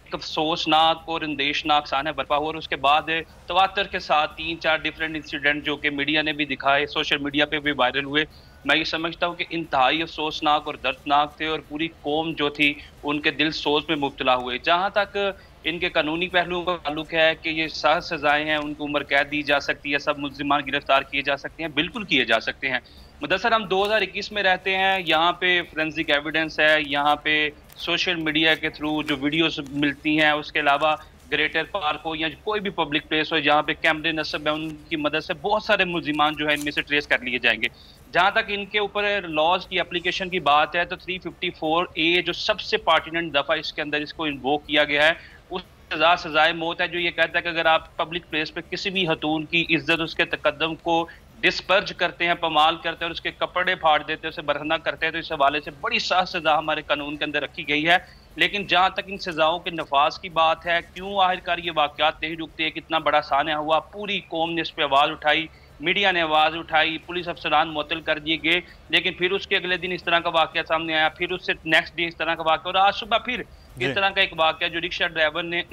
एक अफसोसनाक और अंदेशनाक साना बर्पा हुआ और उसके बाद तवातर के साथ 3-4 डिफरेंट इंसिडेंट जो कि मीडिया ने भी दिखाए, सोशल मीडिया पे भी वायरल हुए, मैं ये समझता हूँ कि इंतहाई अफसोसनाक और दर्दनाक थे और पूरी कौम जो थी उनके दिल सोच में मुब्तला हुए। जहाँ तक इनके कानूनी पहलुओं का ताल्लुक है कि ये सख्त सजाएं हैं, उनको उम्र कैद दी जा सकती है, सब मुल्ज़िमान गिरफ्तार किए जा सकते हैं, बिल्कुल किए जा सकते हैं। मुदस्सर, हम 2021 में रहते हैं, यहाँ पे फोरेंसिक एविडेंस है, यहाँ पे सोशल मीडिया के थ्रू जो वीडियोस मिलती हैं, उसके अलावा ग्रेटर पार्क हो या कोई भी पब्लिक प्लेस हो जहाँ पे कैमरे नस्ब है, उनकी मदद से बहुत सारे मुल्जिमान जो है इनमें से ट्रेस कर लिए जाएंगे। जहाँ तक इनके ऊपर लॉज की एप्लीकेशन की बात है तो 354A जो सबसे पार्टिनेंट दफ़ा इसके अंदर इसको इन्वोक किया गया है, उस सजाए मौत है जो ये कहता है कि अगर आप पब्लिक प्लेस पे किसी भी हतून की इज्जत, उसके तकद्दम को डिस्पर्ज करते हैं, पमाल करते हैं और उसके कपड़े फाड़ देते हैं, उसे बरहना करते हैं, तो इस हवाले से बड़ी सख्त सजा हमारे कानून के अंदर रखी गई है। लेकिन जहाँ तक इन सजाओं के नफाज की बात है, क्यों आखिरकार ये वाक़यात नहीं रुकते, कितना बड़ा साना हुआ, पूरी कौम ने इस पर आवाज़ उठाई, मीडिया ने आवाज़ उठाई, पुलिस अफसरान मुअत्तल कर दिए गए, लेकिन फिर उसके अगले दिन इस तरह का वाक़या सामने आया, फिर उससे नेक्स्ट डे इस तरह का वाक़या और आज सुबह फिर इस तरह का एक वाक़या जो रिक्शा ड्राइवर ने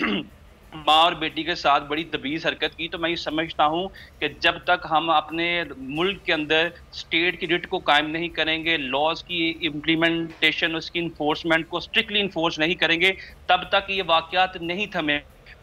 माँ और बेटी के साथ बड़ी तबीज़ हरकत की। तो मैं ये समझता हूँ कि जब तक हम अपने मुल्क के अंदर स्टेट की रिट को कायम नहीं करेंगे, लॉज की इम्प्लीमेंटेशन, उसकी इन्फोर्समेंट को स्ट्रिक्टली इन्फोर्स नहीं करेंगे, तब तक ये वाक़यात नहीं थमे।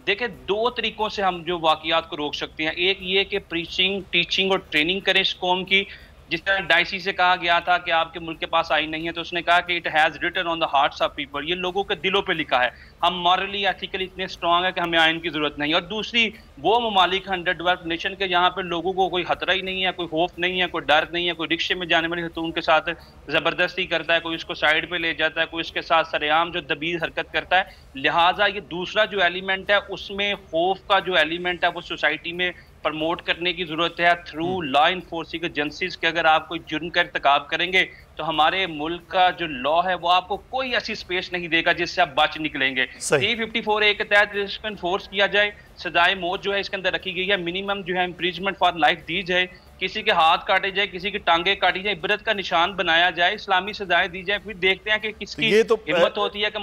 देखिए, 2 तरीकों से हम जो वाक़यात को रोक सकते हैं। एक ये कि प्रीचिंग, टीचिंग और ट्रेनिंग करें इस कौम की। जिस तरह डाइसी से कहा गया था कि आपके मुल्क के पास आइन नहीं है, तो उसने कहा कि it has written on the hearts of people, ये लोगों के दिलों पे लिखा है। हम मॉरली एथिकली इतने स्ट्रांग है कि हमें आइन की ज़रूरत नहीं। और दूसरी, वो ममालिक अंडर डेवलप्ड नेशन के जहाँ पे लोगों को कोई खतरा ही नहीं है, कोई खौफ नहीं है, कोई डर नहीं है, कोई रिक्शे में जाने वाली खतून के साथ ज़बरदस्ती करता है, कोई उसको साइड पे ले जाता है, कोई उसके साथ सरेआम जो दबीज़ हरकत करता है। लिहाजा ये दूसरा जो एलिमेंट है उसमें खौफ का जो एलिमेंट है वो सोसाइटी में प्रमोट करने की जरूरत है थ्रू लॉ इन्फोर्सिंग एजेंसीज के। अगर आप कोई जुर्म का इर्तिकाब करेंगे तो हमारे मुल्क का जो लॉ है वो आपको कोई ऐसी स्पेस नहीं देगा जिससे आप बच निकलेंगे। 354A के तहत इसको इन्फोर्स किया जाए, सजाए मौत जो है इसके अंदर रखी गई है, मिनिमम जो है इम्प्रिजमेंट फॉर लाइफ दी जाए, किसी के हाथ काटे जाए, किसी की टांगे काटी जाए, इबरत का निशान बनाया जाए, इस्लामी सजाएं दी जाए, फिर देखते हैं कि किसकी हिम्मत होती है कि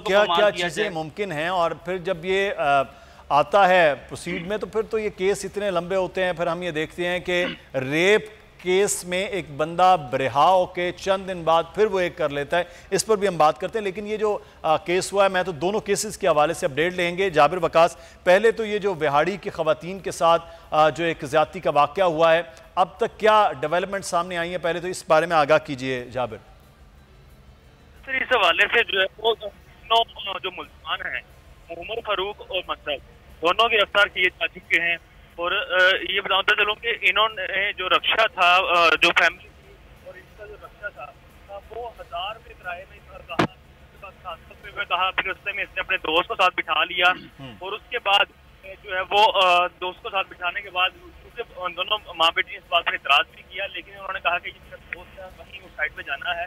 क्या चीजें मुमकिन हैं। और फिर जब ये आता है प्रोसीड में तो फिर तो ये केस इतने लंबे होते हैं। फिर हम ये देखते हैं कि रेप केस में एक बंदा रिहा होके चंद दिन बाद फिर वो एक कर लेता है, इस पर भी हम बात करते हैं। लेकिन ये जो केस हुआ है, मैं तो दोनों केसेस के हवाले से अपडेट लेंगे। जाबिर वकास, पहले तो ये जो विहाड़ी की खवातीन के साथ जो एक ज्यादती का वाक़या हुआ है, अब तक क्या डेवलपमेंट सामने आई है, पहले तो इस बारे में आगाह कीजिए जाबिर। सर, इस हवाले से जो है वो जो मुल्ज़िमान हैं उमर फारूक और मसद दोनों गिरफ्तार किए जा चुके हैं। और ये बताता चलूँ कि इन्होंने जो रक्षा था, जो फैमिली थी और इसका जो रक्षा था वो 1000 रुपये किराए में कहा, फिर उससे में इसने अपने दोस्त को साथ बिठा लिया और उसके बाद जो है वो दोस्त को साथ बिठाने के बाद दोनों माँ बेटी ने इस बात पर इतराज भी किया, लेकिन उन्होंने कहा कि मेरा दोस्त है वहीं उस साइड पे जाना है,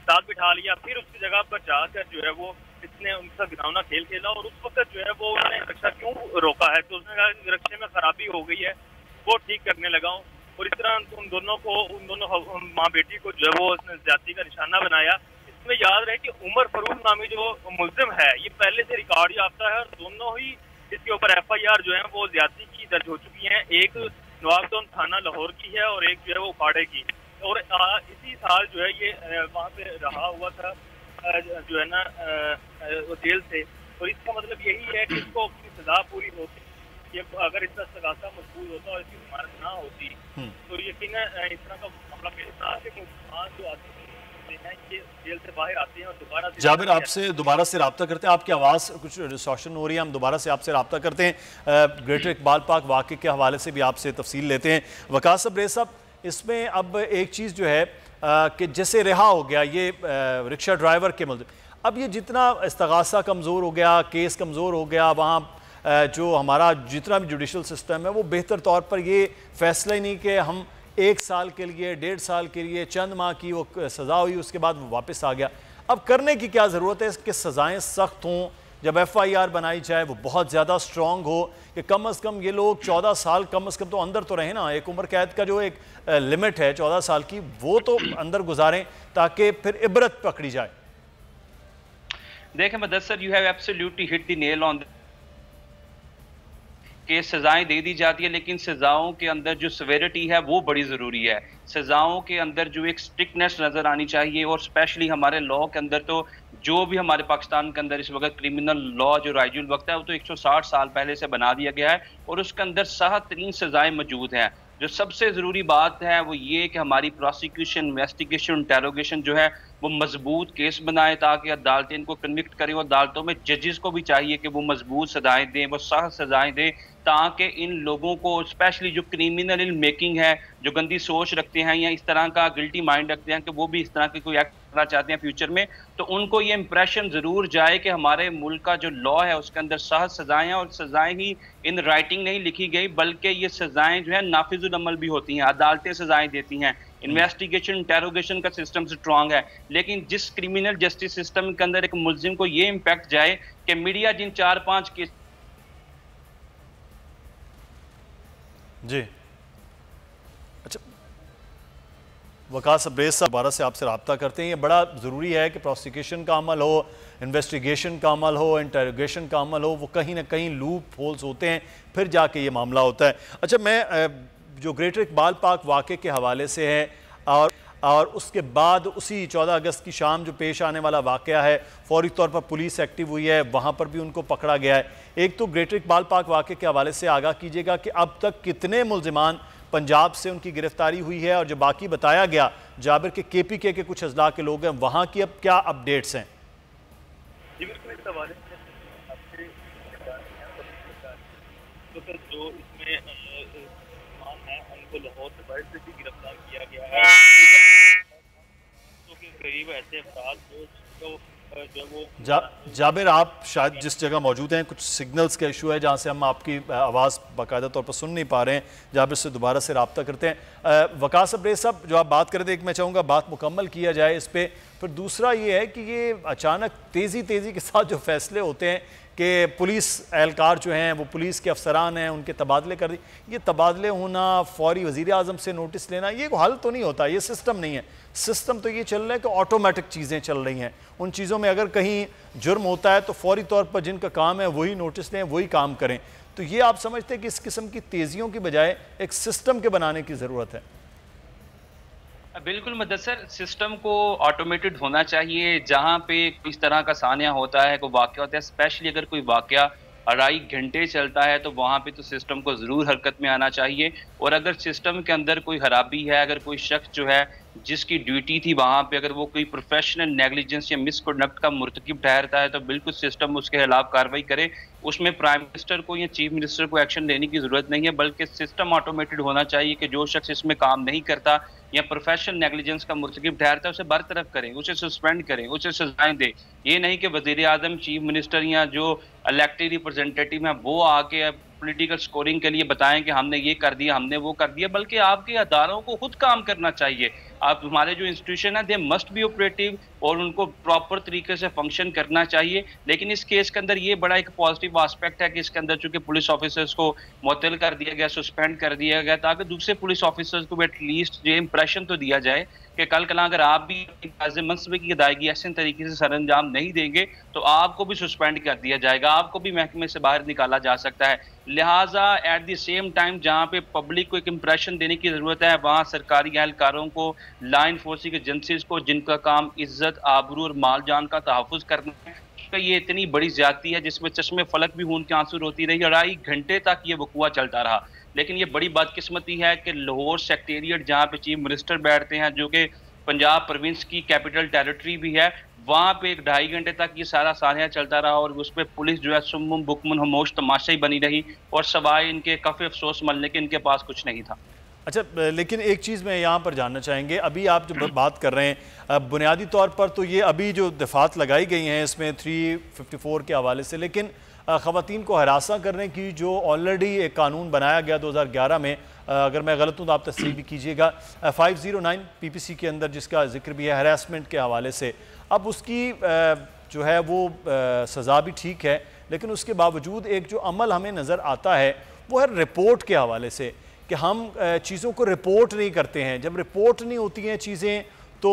साथ बिठा लिया। फिर उसकी जगह पर जाकर जो है वो इसने उनका गिरावना खेल खेला और उस वक्त जो है वो उन्होंने रक्षा क्यों रोका है, तो उसने कहा रक्षे में खराबी हो गई है, वो ठीक करने लगा हूँ। और इस तरह उन दोनों माँ बेटी को जो है वो उसने ज्यादती का निशाना बनाया। इसमें याद रहे कि उमर फारूक नामी जो मुल्जिम है ये पहले से रिकॉर्ड याफ्ता है और दोनों ही इसके ऊपर FIR जो है वो ज्यादती की दर्ज हो चुकी है। एक नवाबगंज थाना लाहौर की है और एक जो है वो उपाड़े की। और इसी साल जो है ये वहाँ पे रहा हुआ था जो है ना जेल से। तो इसका मतलब यही है कि इसको अपनी सजा पूरी होती, ये अगर इसका सगासा मजबूत होता और इसकी जमानत ना होती तो यकीनन इस तरह का मामला मेरे साथ है। मुसलमान जो आदमी हैं ये जेल से बाहर आते हैं और दोबारा जाबिर आपसे दोबारा से रब्ता करते हैं, आपकी आवाज़ कुछ डिस्टॉर्शन हो रही है, हम दोबारा से आपसे रब्ता करते हैं। ग्रेटर इकबाल पार्क वाक़े के हवाले से भी आपसे तफसील लेते हैं। वकास सबरेज़ साहब, इसमें अब एक चीज़ जो है कि जैसे रिहा हो गया ये रिक्शा ड्राइवर के मुल्ज़िम, अब ये जितना इस्तगासा कमज़ोर हो गया, केस कमज़ोर हो गया, वहाँ जो हमारा जितना भी जुडिशल सिस्टम है वो बेहतर तौर पर ये फैसला ही नहीं कि हम 1 साल के लिए 1.5 साल के लिए चंद माह की वो सज़ा हुई उसके बाद वो वापस आ गया। अब करने की क्या ज़रूरत है कि सज़ाएँ सख्त हों, जब FIR बनाई जाए वो बहुत ज़्यादा स्ट्रॉन्ग हो कि कम अज़ कम ये लोग 14 साल कम अज़ कम तो अंदर तो रहें ना, एक उम्र कैद का जो एक लिमिट है 14 साल की वो तो अंदर गुजारें ताकि फिर इबरत पकड़ी जाए। देखें Mudassar, you have absolutely hit the nail on के सजाएं दे दी जाती है, लेकिन सजाओं के अंदर जो सिवियरिटी है वो बड़ी ज़रूरी है। सजाओं के अंदर जो एक स्ट्रिक्टनेस नज़र आनी चाहिए, और स्पेशली हमारे लॉ के अंदर तो जो भी हमारे पाकिस्तान के अंदर इस वक्त क्रिमिनल लॉ जो राइजुल वक्त है वो तो 160 साल पहले से बना दिया गया है और उसके अंदर सख्त तरीन सजाएं मौजूद हैं। जो सबसे ज़रूरी बात है वो ये कि हमारी प्रोसिक्यूशन, इन्वेस्टिगेशन, इंटेरोगेशन जो है वो मजबूत केस बनाए ताकि अदालतें इनको कन्विक्ट करें, और अदालतों में जजेस को भी चाहिए कि वो मजबूत सजाएं दें, वो सख्त सजाएं दें, ताकि इन लोगों को स्पेशली जो क्रिमिनल इन मेकिंग है, जो गंदी सोच रखते हैं या इस तरह का गिल्टी माइंड रखते हैं कि वो भी इस तरह के कोई एक्ट करना चाहते हैं फ्यूचर में, तो उनको ये इंप्रेशन ज़रूर जाए कि हमारे मुल्क का जो लॉ है उसके अंदर सख्त सजाएं हैं, और सजाएं ही इन राइटिंग नहीं लिखी गई बल्कि ये सजाएं जो है नाफिजुल अमल भी होती हैं, अदालतें सजाएं देती हैं, इन्वेस्टिगेशन इंटेरोगेशन का सिस्टम स्ट्रांग है। लेकिन जिस क्रिमिनल जस्टिस सिस्टम के अंदर एक मुल्जिम को ये इम्पैक्ट जाए कि मीडिया जिन 4-5 केस जी, अच्छा वकास सबरेज़ साहब दोबारा से आपसे रब्ता करते हैं। ये बड़ा ज़रूरी है कि प्रोसिक्यूशन का अमल हो, इन्वेस्टिगेशन का अमल हो, इंटरोगेशन का अमल हो, वो कहीं ना कहीं लूप होल्स होते हैं, फिर जाके ये मामला होता है। अच्छा, मैं जो ग्रेटर इकबाल पार्क वाक़े के हवाले से है और उसके बाद उसी 14 अगस्त की शाम जो पेश आने वाला वाक़या है, फौरी तौर पर पुलिस एक्टिव हुई है, वहाँ पर भी उनको पकड़ा गया है। एक तो ग्रेटर इकबाल पार्क वाक़े के हवाले से आगाह कीजिएगा कि अब तक कितने मुल्ज़िमान पंजाब से उनकी गिरफ्तारी हुई है, और जो बाकी बताया गया जाबिर के KPK के कुछ अजला के लोग हैं, वहाँ की अब क्या अपडेट्स हैं? जो इसमें उनको लाहौर से बाहर से भी गिरफ्तार किया गया है, तो के करीब ऐसे अफराद जो वो जाबिर, आप शायद जिस जगह मौजूद हैं कुछ सिग्नल्स का इशू है जहाँ से हम आपकी आवाज़ बाकायदा तौर पर सुन नहीं पा रहे हैं। जाबिर से दोबारा से रब्ता करते हैं। वकास सबरेज़ साहब, जो आप बात कर रहे थे, एक मैं चाहूँगा बात मुकम्मल किया जाए इस पर। फिर दूसरा ये है कि ये अचानक तेज़ी के साथ जो फैसले होते हैं कि पुलिस एहलकार जो हैं वो पुलिस के अफसरान हैं, उनके तबादले कर दी, ये तबादले होना, फौरी वज़ीर आज़म से नोटिस लेना, ये हल तो नहीं होता, ये सिस्टम नहीं है। सिस्टम तो ये चल रहा है कि ऑटोमेटिक चीज़ें चल रही हैं। उन चीज़ों में अगर कहीं जुर्म होता है तो फौरी तौर पर जिनका काम है वही नोटिस लें, वही काम करें। तो ये आप समझते हैं कि इस किस्म की तेज़ियों की बजाय एक सिस्टम के बनाने की ज़रूरत है? बिल्कुल मुदस्सर, सिस्टम को ऑटोमेटेड होना चाहिए। जहाँ पे इस तरह का सानिया होता है, कोई वाक़या होता है, स्पेशली अगर कोई वाक़या 2.5 घंटे चलता है तो वहाँ पे तो सिस्टम को ज़रूर हरकत में आना चाहिए। और अगर सिस्टम के अंदर कोई खराबी है, अगर कोई शख्स जो है जिसकी ड्यूटी थी वहाँ पे, अगर वो कोई प्रोफेशनल नेग्लिजेंस या मिसकंडक्ट का मुर्तकिब ठहरता है तो बिल्कुल सिस्टम उसके खिलाफ कार्रवाई करे। उसमें प्राइम मिनिस्टर को या चीफ मिनिस्टर को एक्शन लेने की ज़रूरत नहीं है, बल्कि सिस्टम ऑटोमेटेड होना चाहिए कि जो शख्स इसमें काम नहीं करता या प्रोफेशनल नेग्लिजेंस का मुर्तकिब ठहरता है उसे बरतरफ करें, उसे सस्पेंड करें, उसे सजाएं दें। ये नहीं कि वज़ीर आज़म, चीफ मिनिस्टर या जो इलेक्टेड रिप्रेजेंटेटिव हैं वो आके पॉलिटिकल स्कोरिंग के लिए बताएं कि हमने ये कर दिया, हमने वो कर दिया, बल्कि आपके अदारों को खुद काम करना चाहिए। आप हमारे जो इंस्टीट्यूशन है दे मस्ट बी ऑपरेटिव और उनको प्रॉपर तरीके से फंक्शन करना चाहिए। लेकिन इस केस के अंदर ये बड़ा एक पॉजिटिव एस्पेक्ट है कि इसके अंदर चूंकि पुलिस ऑफिसर्स को मुअत्तल कर दिया गया, सस्पेंड कर दिया गया, ताकि दूसरे पुलिस ऑफिसर्स को एटलीस्ट ये इंप्रेशन तो दिया जाए कि कल कल अगर आप भी अपनी मनसबे की अदायगी ऐसे तरीके से सर अंजाम नहीं देंगे तो आपको भी सस्पेंड कर दिया जाएगा, आपको भी महकमे से बाहर निकाला जा सकता है। लिहाजा एट द सेम टाइम जहाँ पे पब्लिक को एक इंप्रेशन देने की ज़रूरत है, वहाँ सरकारी एहलकारों को, लॉ इन्फोर्सिंग एजेंसीज को, जिनका काम इज्जत, आबरू और माल जान का तहफ़्फ़ुज़ करना है, पे ये इतनी बड़ी ज्यादती है जिसमें चश्मे फलक भी खून के आंसू रोती रही। 2.5 घंटे तक ये वकुआ चलता रहा। लेकिन ये बड़ी बदकिस्मती है कि लाहौर सेक्रेटेरिएट जहाँ पे चीफ मिनिस्टर बैठते हैं, जो कि पंजाब प्रोविंस की कैपिटल टेरिटरी भी है, वहाँ पे 2.5 घंटे तक ये सारा सानिया चलता रहा और उस पर पुलिस जो है सुम्मुम बुकमुन खामोश तमाशा ही बनी रही और सवाए इनके काफ़ी अफसोस मलने के इनके पास कुछ नहीं था। अच्छा, लेकिन एक चीज़ मैं यहाँ पर जानना चाहेंगे, अभी आप जो बात कर रहे हैं बुनियादी तौर पर तो ये अभी जो दफात लगाई गई हैं इसमें 354 के हवाले से, लेकिन ख़वातीन को हरासा करने की जो ऑलरेडी एक कानून बनाया गया 2011 में, अगर मैं गलत हूँ तो आप तस्दीक भी कीजिएगा, 509 PPC के अंदर जिसका जिक्र भी है हरासमेंट के हवाले से, अब उसकी जो है वो सज़ा भी ठीक है, लेकिन उसके बावजूद एक जो अमल हमें नज़र आता है वो है रिपोर्ट के हवाले से कि हम चीज़ों को रिपोर्ट नहीं करते हैं। जब रिपोर्ट नहीं होती हैं चीज़ें तो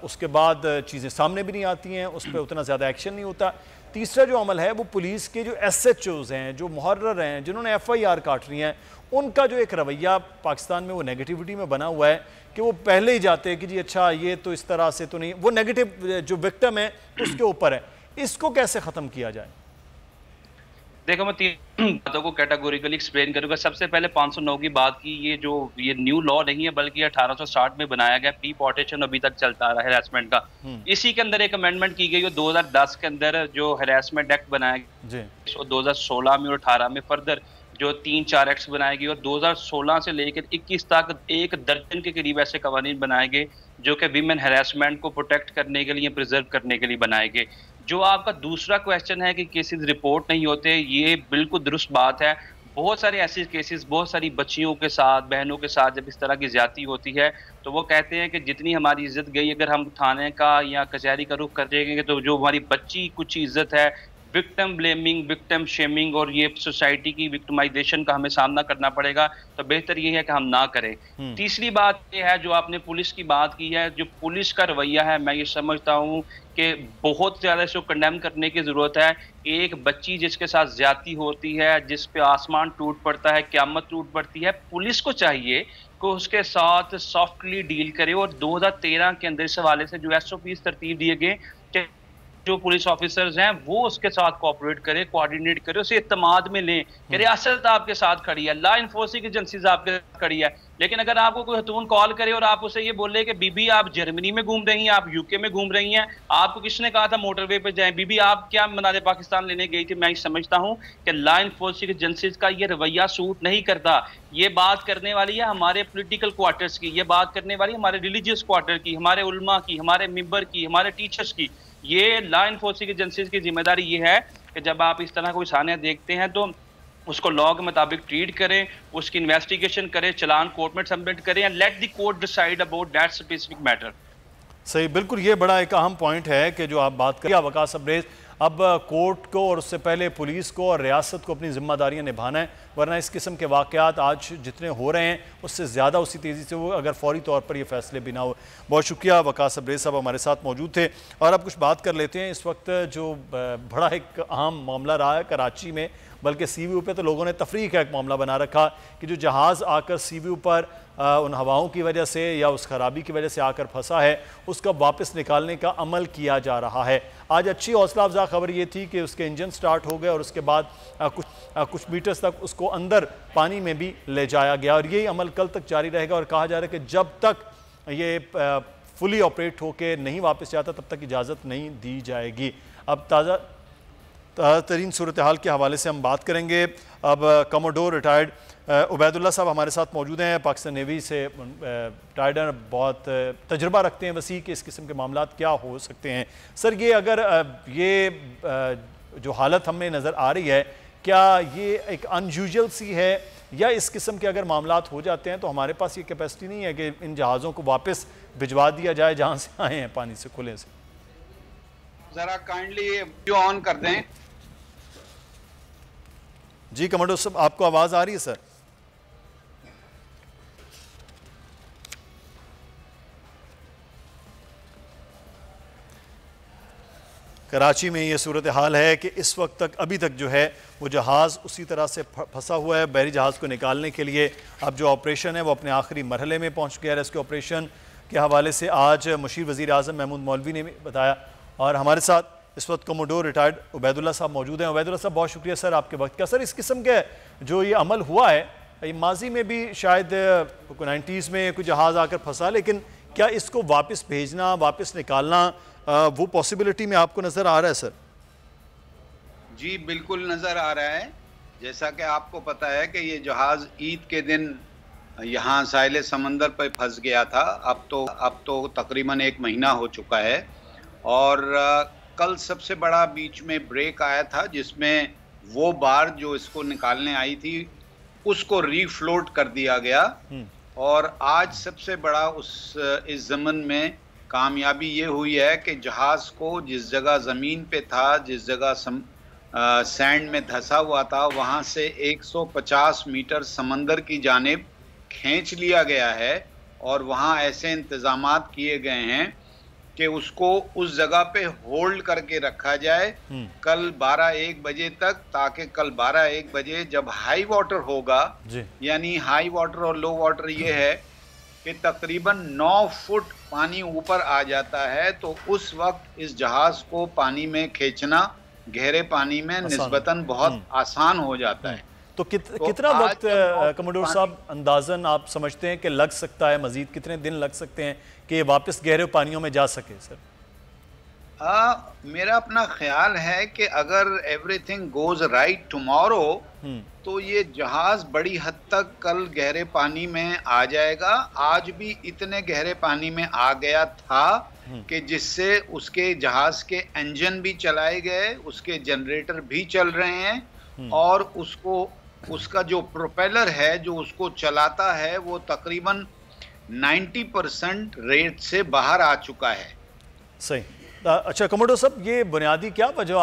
उसके बाद चीज़ें सामने भी नहीं आती हैं, उस पर उतना ज़्यादा एक्शन नहीं होता। तीसरा जो अमल है वो पुलिस के जो SHOs हैं, जो मुहर्रर हैं, जिन्होंने FIR काट रही हैं, उनका जो एक रवैया पाकिस्तान में वो नेगेटिविटी में बना हुआ है कि वो पहले ही जाते हैं कि जी अच्छा ये तो इस तरह से तो नहीं, वो नेगेटिव जो विक्टिम है उसके ऊपर है। इसको कैसे ख़त्म किया जाए? देखो, मैं 3 बातों को कैटेगोरिकली एक्सप्लेन करूंगा। सबसे पहले 509 की बात की, ये न्यू लॉ नहीं है बल्कि 1860 में बनाया गया, प्री पार्टीशन अभी तक चलता रहा है हरासमेंट का। इसी के अंदर एक अमेंडमेंट की गई है 2010 के अंदर जो हरासमेंट एक्ट बनाया गया, 2016 में और 18 में फर्दर जो 3-4 एक्ट्स बनाए गए और 2016 से लेकर 21 तक 1 दर्जन के करीब ऐसे कवानीन बनाए गए जो कि विमेन हरासमेंट को प्रोटेक्ट करने के लिए, प्रिजर्व करने के लिए बनाए गए। जो आपका दूसरा क्वेश्चन है कि केसेस रिपोर्ट नहीं होते, ये बिल्कुल दुरुस्त बात है। बहुत सारे ऐसे केसेस, बहुत सारी बच्चियों के साथ, बहनों के साथ जब इस तरह की ज्यादती होती है तो वो कहते हैं कि जितनी हमारी इज्जत गई, अगर हम थाने का या कचहरी का रुख कर देंगे तो जो हमारी बच्ची कुछ इज्जत है, विक्टिम ब्लेमिंग, विक्टिम शेमिंग और ये सोसाइटी की विक्टिमाइजेशन का हमें सामना करना पड़ेगा। तो बेहतर ये है कि हम ना करें। तीसरी बात ये है जो आपने पुलिस की बात की है, जो पुलिस का रवैया है, मैं ये समझता हूँ कि बहुत ज़्यादा इसको कंडेम करने की ज़रूरत है। एक बच्ची जिसके साथ ज्यादती होती है, जिस पे आसमान टूट पड़ता है, क़यामत टूट पड़ती है, पुलिस को चाहिए कि उसके साथ सॉफ्टली डील करे। और 2013 के अंदर इस हवाले से जो SOPs तरतीब दिए गए कि जो पुलिस ऑफिसर्स हैं वो उसके साथ कोऑपरेट करे, कोऑर्डिनेट करे, उसे इत्तेमाद में लें कि रियासत आपके साथ खड़ी है, लॉ इन्फोर्सिंग एजेंसीज आपके साथ खड़ी है। लेकिन अगर आपको कोई खतून कॉल करे और आप उसे ये बोले कि बीबी आप जर्मनी में घूम रही हैं, आप UK में घूम रही हैं, आपको किसने कहा था मोटरवे पे जाएं, बीबी आप क्या मनारे पाकिस्तान लेने गई थी, मैं समझता हूं कि लॉ इन्फोर्सिंग एजेंसीज का ये रवैया सूट नहीं करता। ये बात करने वाली है हमारे पॉलिटिकल क्वार्टर्स की, ये बात करने वाली हमारे रिलीजियस क्वार्टर की, हमारे उलमा की, हमारे मेंबर की, हमारे टीचर्स की। ये लॉ इन्फोर्सिंग एजेंसीज की जिम्मेदारी ये है कि जब आप इस तरह कोई सानिया देखते हैं तो उसको लॉ के मुताबिक ट्रीट करें, उसकी इन्वेस्टिगेशन करें, चलान कोर्ट में सबमिट करें and let the court decide about that specific matter. सही, बिल्कुल ये बड़ा एक अहम पॉइंट है कि जो आप बात करिए वकास अब्रेज, अब कोर्ट को और उससे पहले पुलिस को और रियासत को अपनी जिम्मेदारियां निभाना है, वरना इस किस्म के वाक़यात आज जितने हो रहे हैं उससे ज़्यादा उसी तेज़ी से वो अगर फौरी तौर पर ये फैसले भी ना हो। बहुत शुक्रिया, वकास अब्रेज साहब हमारे साथ मौजूद थे। और अब कुछ बात कर लेते हैं। इस वक्त जो बड़ा एक अहम मामला रहा है कराची में, बल्कि सीव्यू पे तो लोगों ने तफरीक का एक मामला बना रखा कि जो जहाज़ आकर सीव्यू पर उन हवाओं की वजह से या उस खराबी की वजह से आकर फंसा है, उसका वापस निकालने का अमल किया जा रहा है। आज अच्छी हौसला अफजा खबर ये थी कि उसके इंजन स्टार्ट हो गए और उसके बाद कुछ मीटर्स तक उसको अंदर पानी में भी ले जाया गया और यही अमल कल तक जारी रहेगा। और कहा जा रहा है कि जब तक ये फुली ऑपरेट होकर नहीं वापस जाता तब तक इजाज़त नहीं दी जाएगी। अब ताज़ा तरीन सूरत हाल के हवाले से हम बात करेंगे। अब कमोडोर रिटायर्ड उबैदुल्ला साहब हमारे साथ मौजूद हैं, पाकिस्तान नेवी से रिटायर्ड हैं, बहुत तजुर्बा रखते हैं वसी कि इस किस्म के मामलात क्या हो सकते हैं। सर, ये अगर ये जो हालत हमें नज़र आ रही है, क्या ये एक अनयूजुअल सी है या इस किस्म के अगर मामलात हो जाते हैं तो हमारे पास ये कैपेसिटी नहीं है कि इन जहाज़ों को वापस भिजवा दिया जाए जहाँ से आए हैं, पानी से खुले से? ज़रा काइंडली वीडियो ऑन कर दें। जी कमांडो साहब, आपको आवाज़ आ रही है सर? कराची में ये सूरत हाल है कि इस वक्त तक अभी तक जो है वो जहाज़ उसी तरह से फंसा हुआ है। बहरी जहाज़ को निकालने के लिए अब जो ऑपरेशन है वो अपने आखिरी मरहले में पहुंच गया है। रेस्क्यू ऑपरेशन के हवाले से आज मुशीर वज़ीर आज़म महमूद मौलवी ने भी बताया और हमारे साथ इस वक्त कमोडोर रिटायर्ड उबैदुल्ला साहब मौजूद हैं। उबैदुल्ला साहब, बहुत शुक्रिया सर आपके वक्त का। सर, इस किस्म के जो ये अमल हुआ है, ये माजी में भी शायद 90s में कोई जहाज़ आकर फंसा, लेकिन क्या इसको वापस भेजना, वापस निकालना वो पॉसिबिलिटी में आपको नज़र आ रहा है सर? जी बिल्कुल नज़र आ रहा है। जैसा कि आपको पता है कि ये जहाज़ ईद के दिन यहाँ साहिल समंदर पर फंस गया था। अब तो तकरीबन 1 महीना हो चुका है और कल सबसे बड़ा बीच में ब्रेक आया था, जिसमें वो बार जो इसको निकालने आई थी उसको रीफ्लोट कर दिया गया और आज सबसे बड़ा इस ज़मन में कामयाबी ये हुई है कि जहाज़ को जिस जगह ज़मीन पे था, जिस जगह सैंड में धंसा हुआ था, वहाँ से 150 मीटर समंदर की जानिब खींच लिया गया है और वहाँ ऐसे इंतज़ामात किए गए हैं कि उसको उस जगह पे होल्ड करके रखा जाए कल 12-1 बजे तक, ताकि कल 12-1 बजे जब हाई वाटर होगा, यानी हाई वाटर और लो वाटर ये है कि तकरीबन 9 फुट पानी ऊपर आ जाता है, तो उस वक्त इस जहाज को पानी में खींचना गहरे पानी में निस्बतन बहुत आसान हो जाता है। तो कितना वक्त कमोडोर साहब अंदाजन आप समझते हैं कि लग सकता है, मजीद कितने दिन लग सकते हैं कि वापस गहरे पानियों में जा सके सर? मेरा अपना ख्याल है कि अगर एवरीथिंग गोज राइट टुमारो तो ये जहाज बड़ी हद तक कल गहरे पानी में आ जाएगा। आज भी इतने गहरे पानी में आ गया था कि जिससे उसके जहाज के इंजन भी चलाए गए, उसके जनरेटर भी चल रहे हैं और उसका जो प्रोपेलर है जो उसको चलाता है वो तकरीबन 90% रेट से बाहर आ चुका है। सही। अच्छा कमोडोर साहब, ये बुनियादी क्या वजह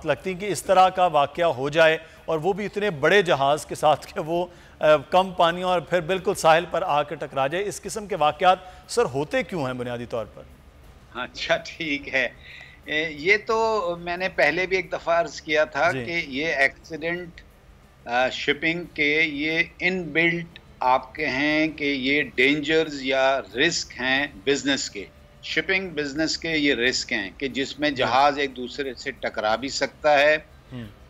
लगती है कि इस तरह का वाकया हो जाए और वो भी इतने बड़े जहाज़ के साथ कि वो कम पानी और फिर बिल्कुल साहिल पर आकर टकरा जाए? इस किस्म के वाकयात सर होते क्यों हैं बुनियादी तौर पर? अच्छा ठीक है, ये तो मैंने पहले भी एक दफ़ा अर्ज किया था कि ये एक्सीडेंट शिपिंग के ये इनबिल्ट आपके हैं कि ये डेंजर्स या रिस्क हैं बिजनेस के, शिपिंग बिजनेस के ये रिस्क हैं कि जिसमें जहाज एक दूसरे से टकरा भी सकता है,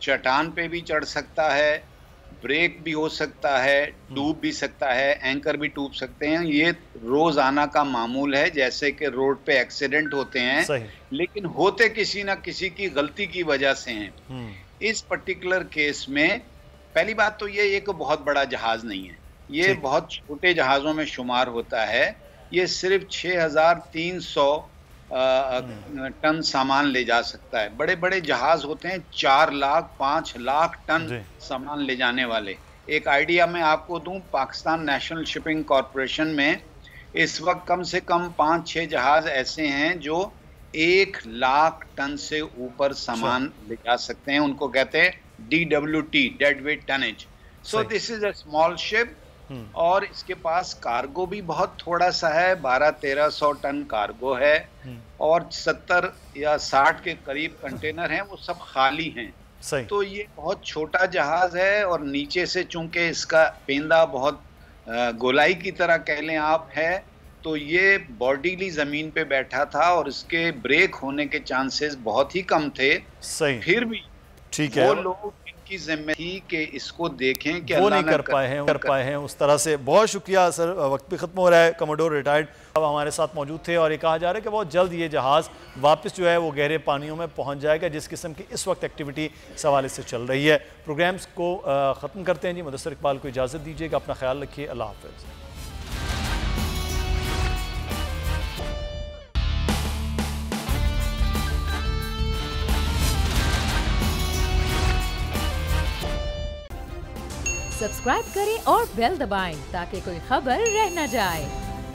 चट्टान पे भी चढ़ सकता है, ब्रेक भी हो सकता है, डूब भी सकता है, एंकर भी टूट सकते हैं। ये रोजाना का मामूल है, जैसे कि रोड पे एक्सीडेंट होते हैं, लेकिन होते किसी ना किसी की गलती की वजह से हैं। इस पर्टिकुलर केस में पहली बात तो ये एक बहुत बड़ा जहाज नहीं है, ये बहुत छोटे जहाज़ों में शुमार होता है। ये सिर्फ 6300 टन सामान ले जा सकता है। बड़े बड़े जहाज होते हैं 4 लाख 5 लाख टन सामान ले जाने वाले। एक आइडिया मैं आपको दूं, पाकिस्तान नेशनल शिपिंग कॉरपोरेशन में इस वक्त कम से कम 5-6 जहाज ऐसे हैं जो 1 लाख टन से ऊपर सामान ले जा सकते हैं। उनको कहते हैं DWT, dead weight tonnage. So this is a small ship और इसके पास कार्गो भी बहुत थोड़ा सा है, 1200-1300 टन कार्गो है और 70 या 60 के करीब कंटेनर हैं, वो सब खाली हैं। तो ये बहुत छोटा जहाज है और नीचे से चूंकि इसका पेंदा बहुत गोलाई की तरह कह लें आप है, तो ये बॉडीली जमीन पे बैठा था और इसके ब्रेक होने के चांसेस बहुत ही कम थे। फिर भी ठीक है, वो लोग की जिम्मेदारी थी कि इसको देखें कि वो नहीं कर पाए हैं उस तरह से। बहुत शुक्रिया सर, वक्त भी खत्म हो रहा है। कमोडोर रिटायर्ड अब हमारे साथ मौजूद थे और ये कहा जा रहा है कि बहुत जल्द ये जहाज़ वापस जो है वो गहरे पानियों में पहुंच जाएगा, जिस किस्म की इस वक्त एक्टिविटी इस हवाले से चल रही है। प्रोग्राम्स को ख़त्म करते हैं जी। मुदस्सिर इकबाल को इजाज़त दीजिएगा, अपना ख्याल रखिए, अल्लाह हाफ़िज़। सब्सक्राइब करें और बेल दबाएं ताकि कोई खबर रह न जाए।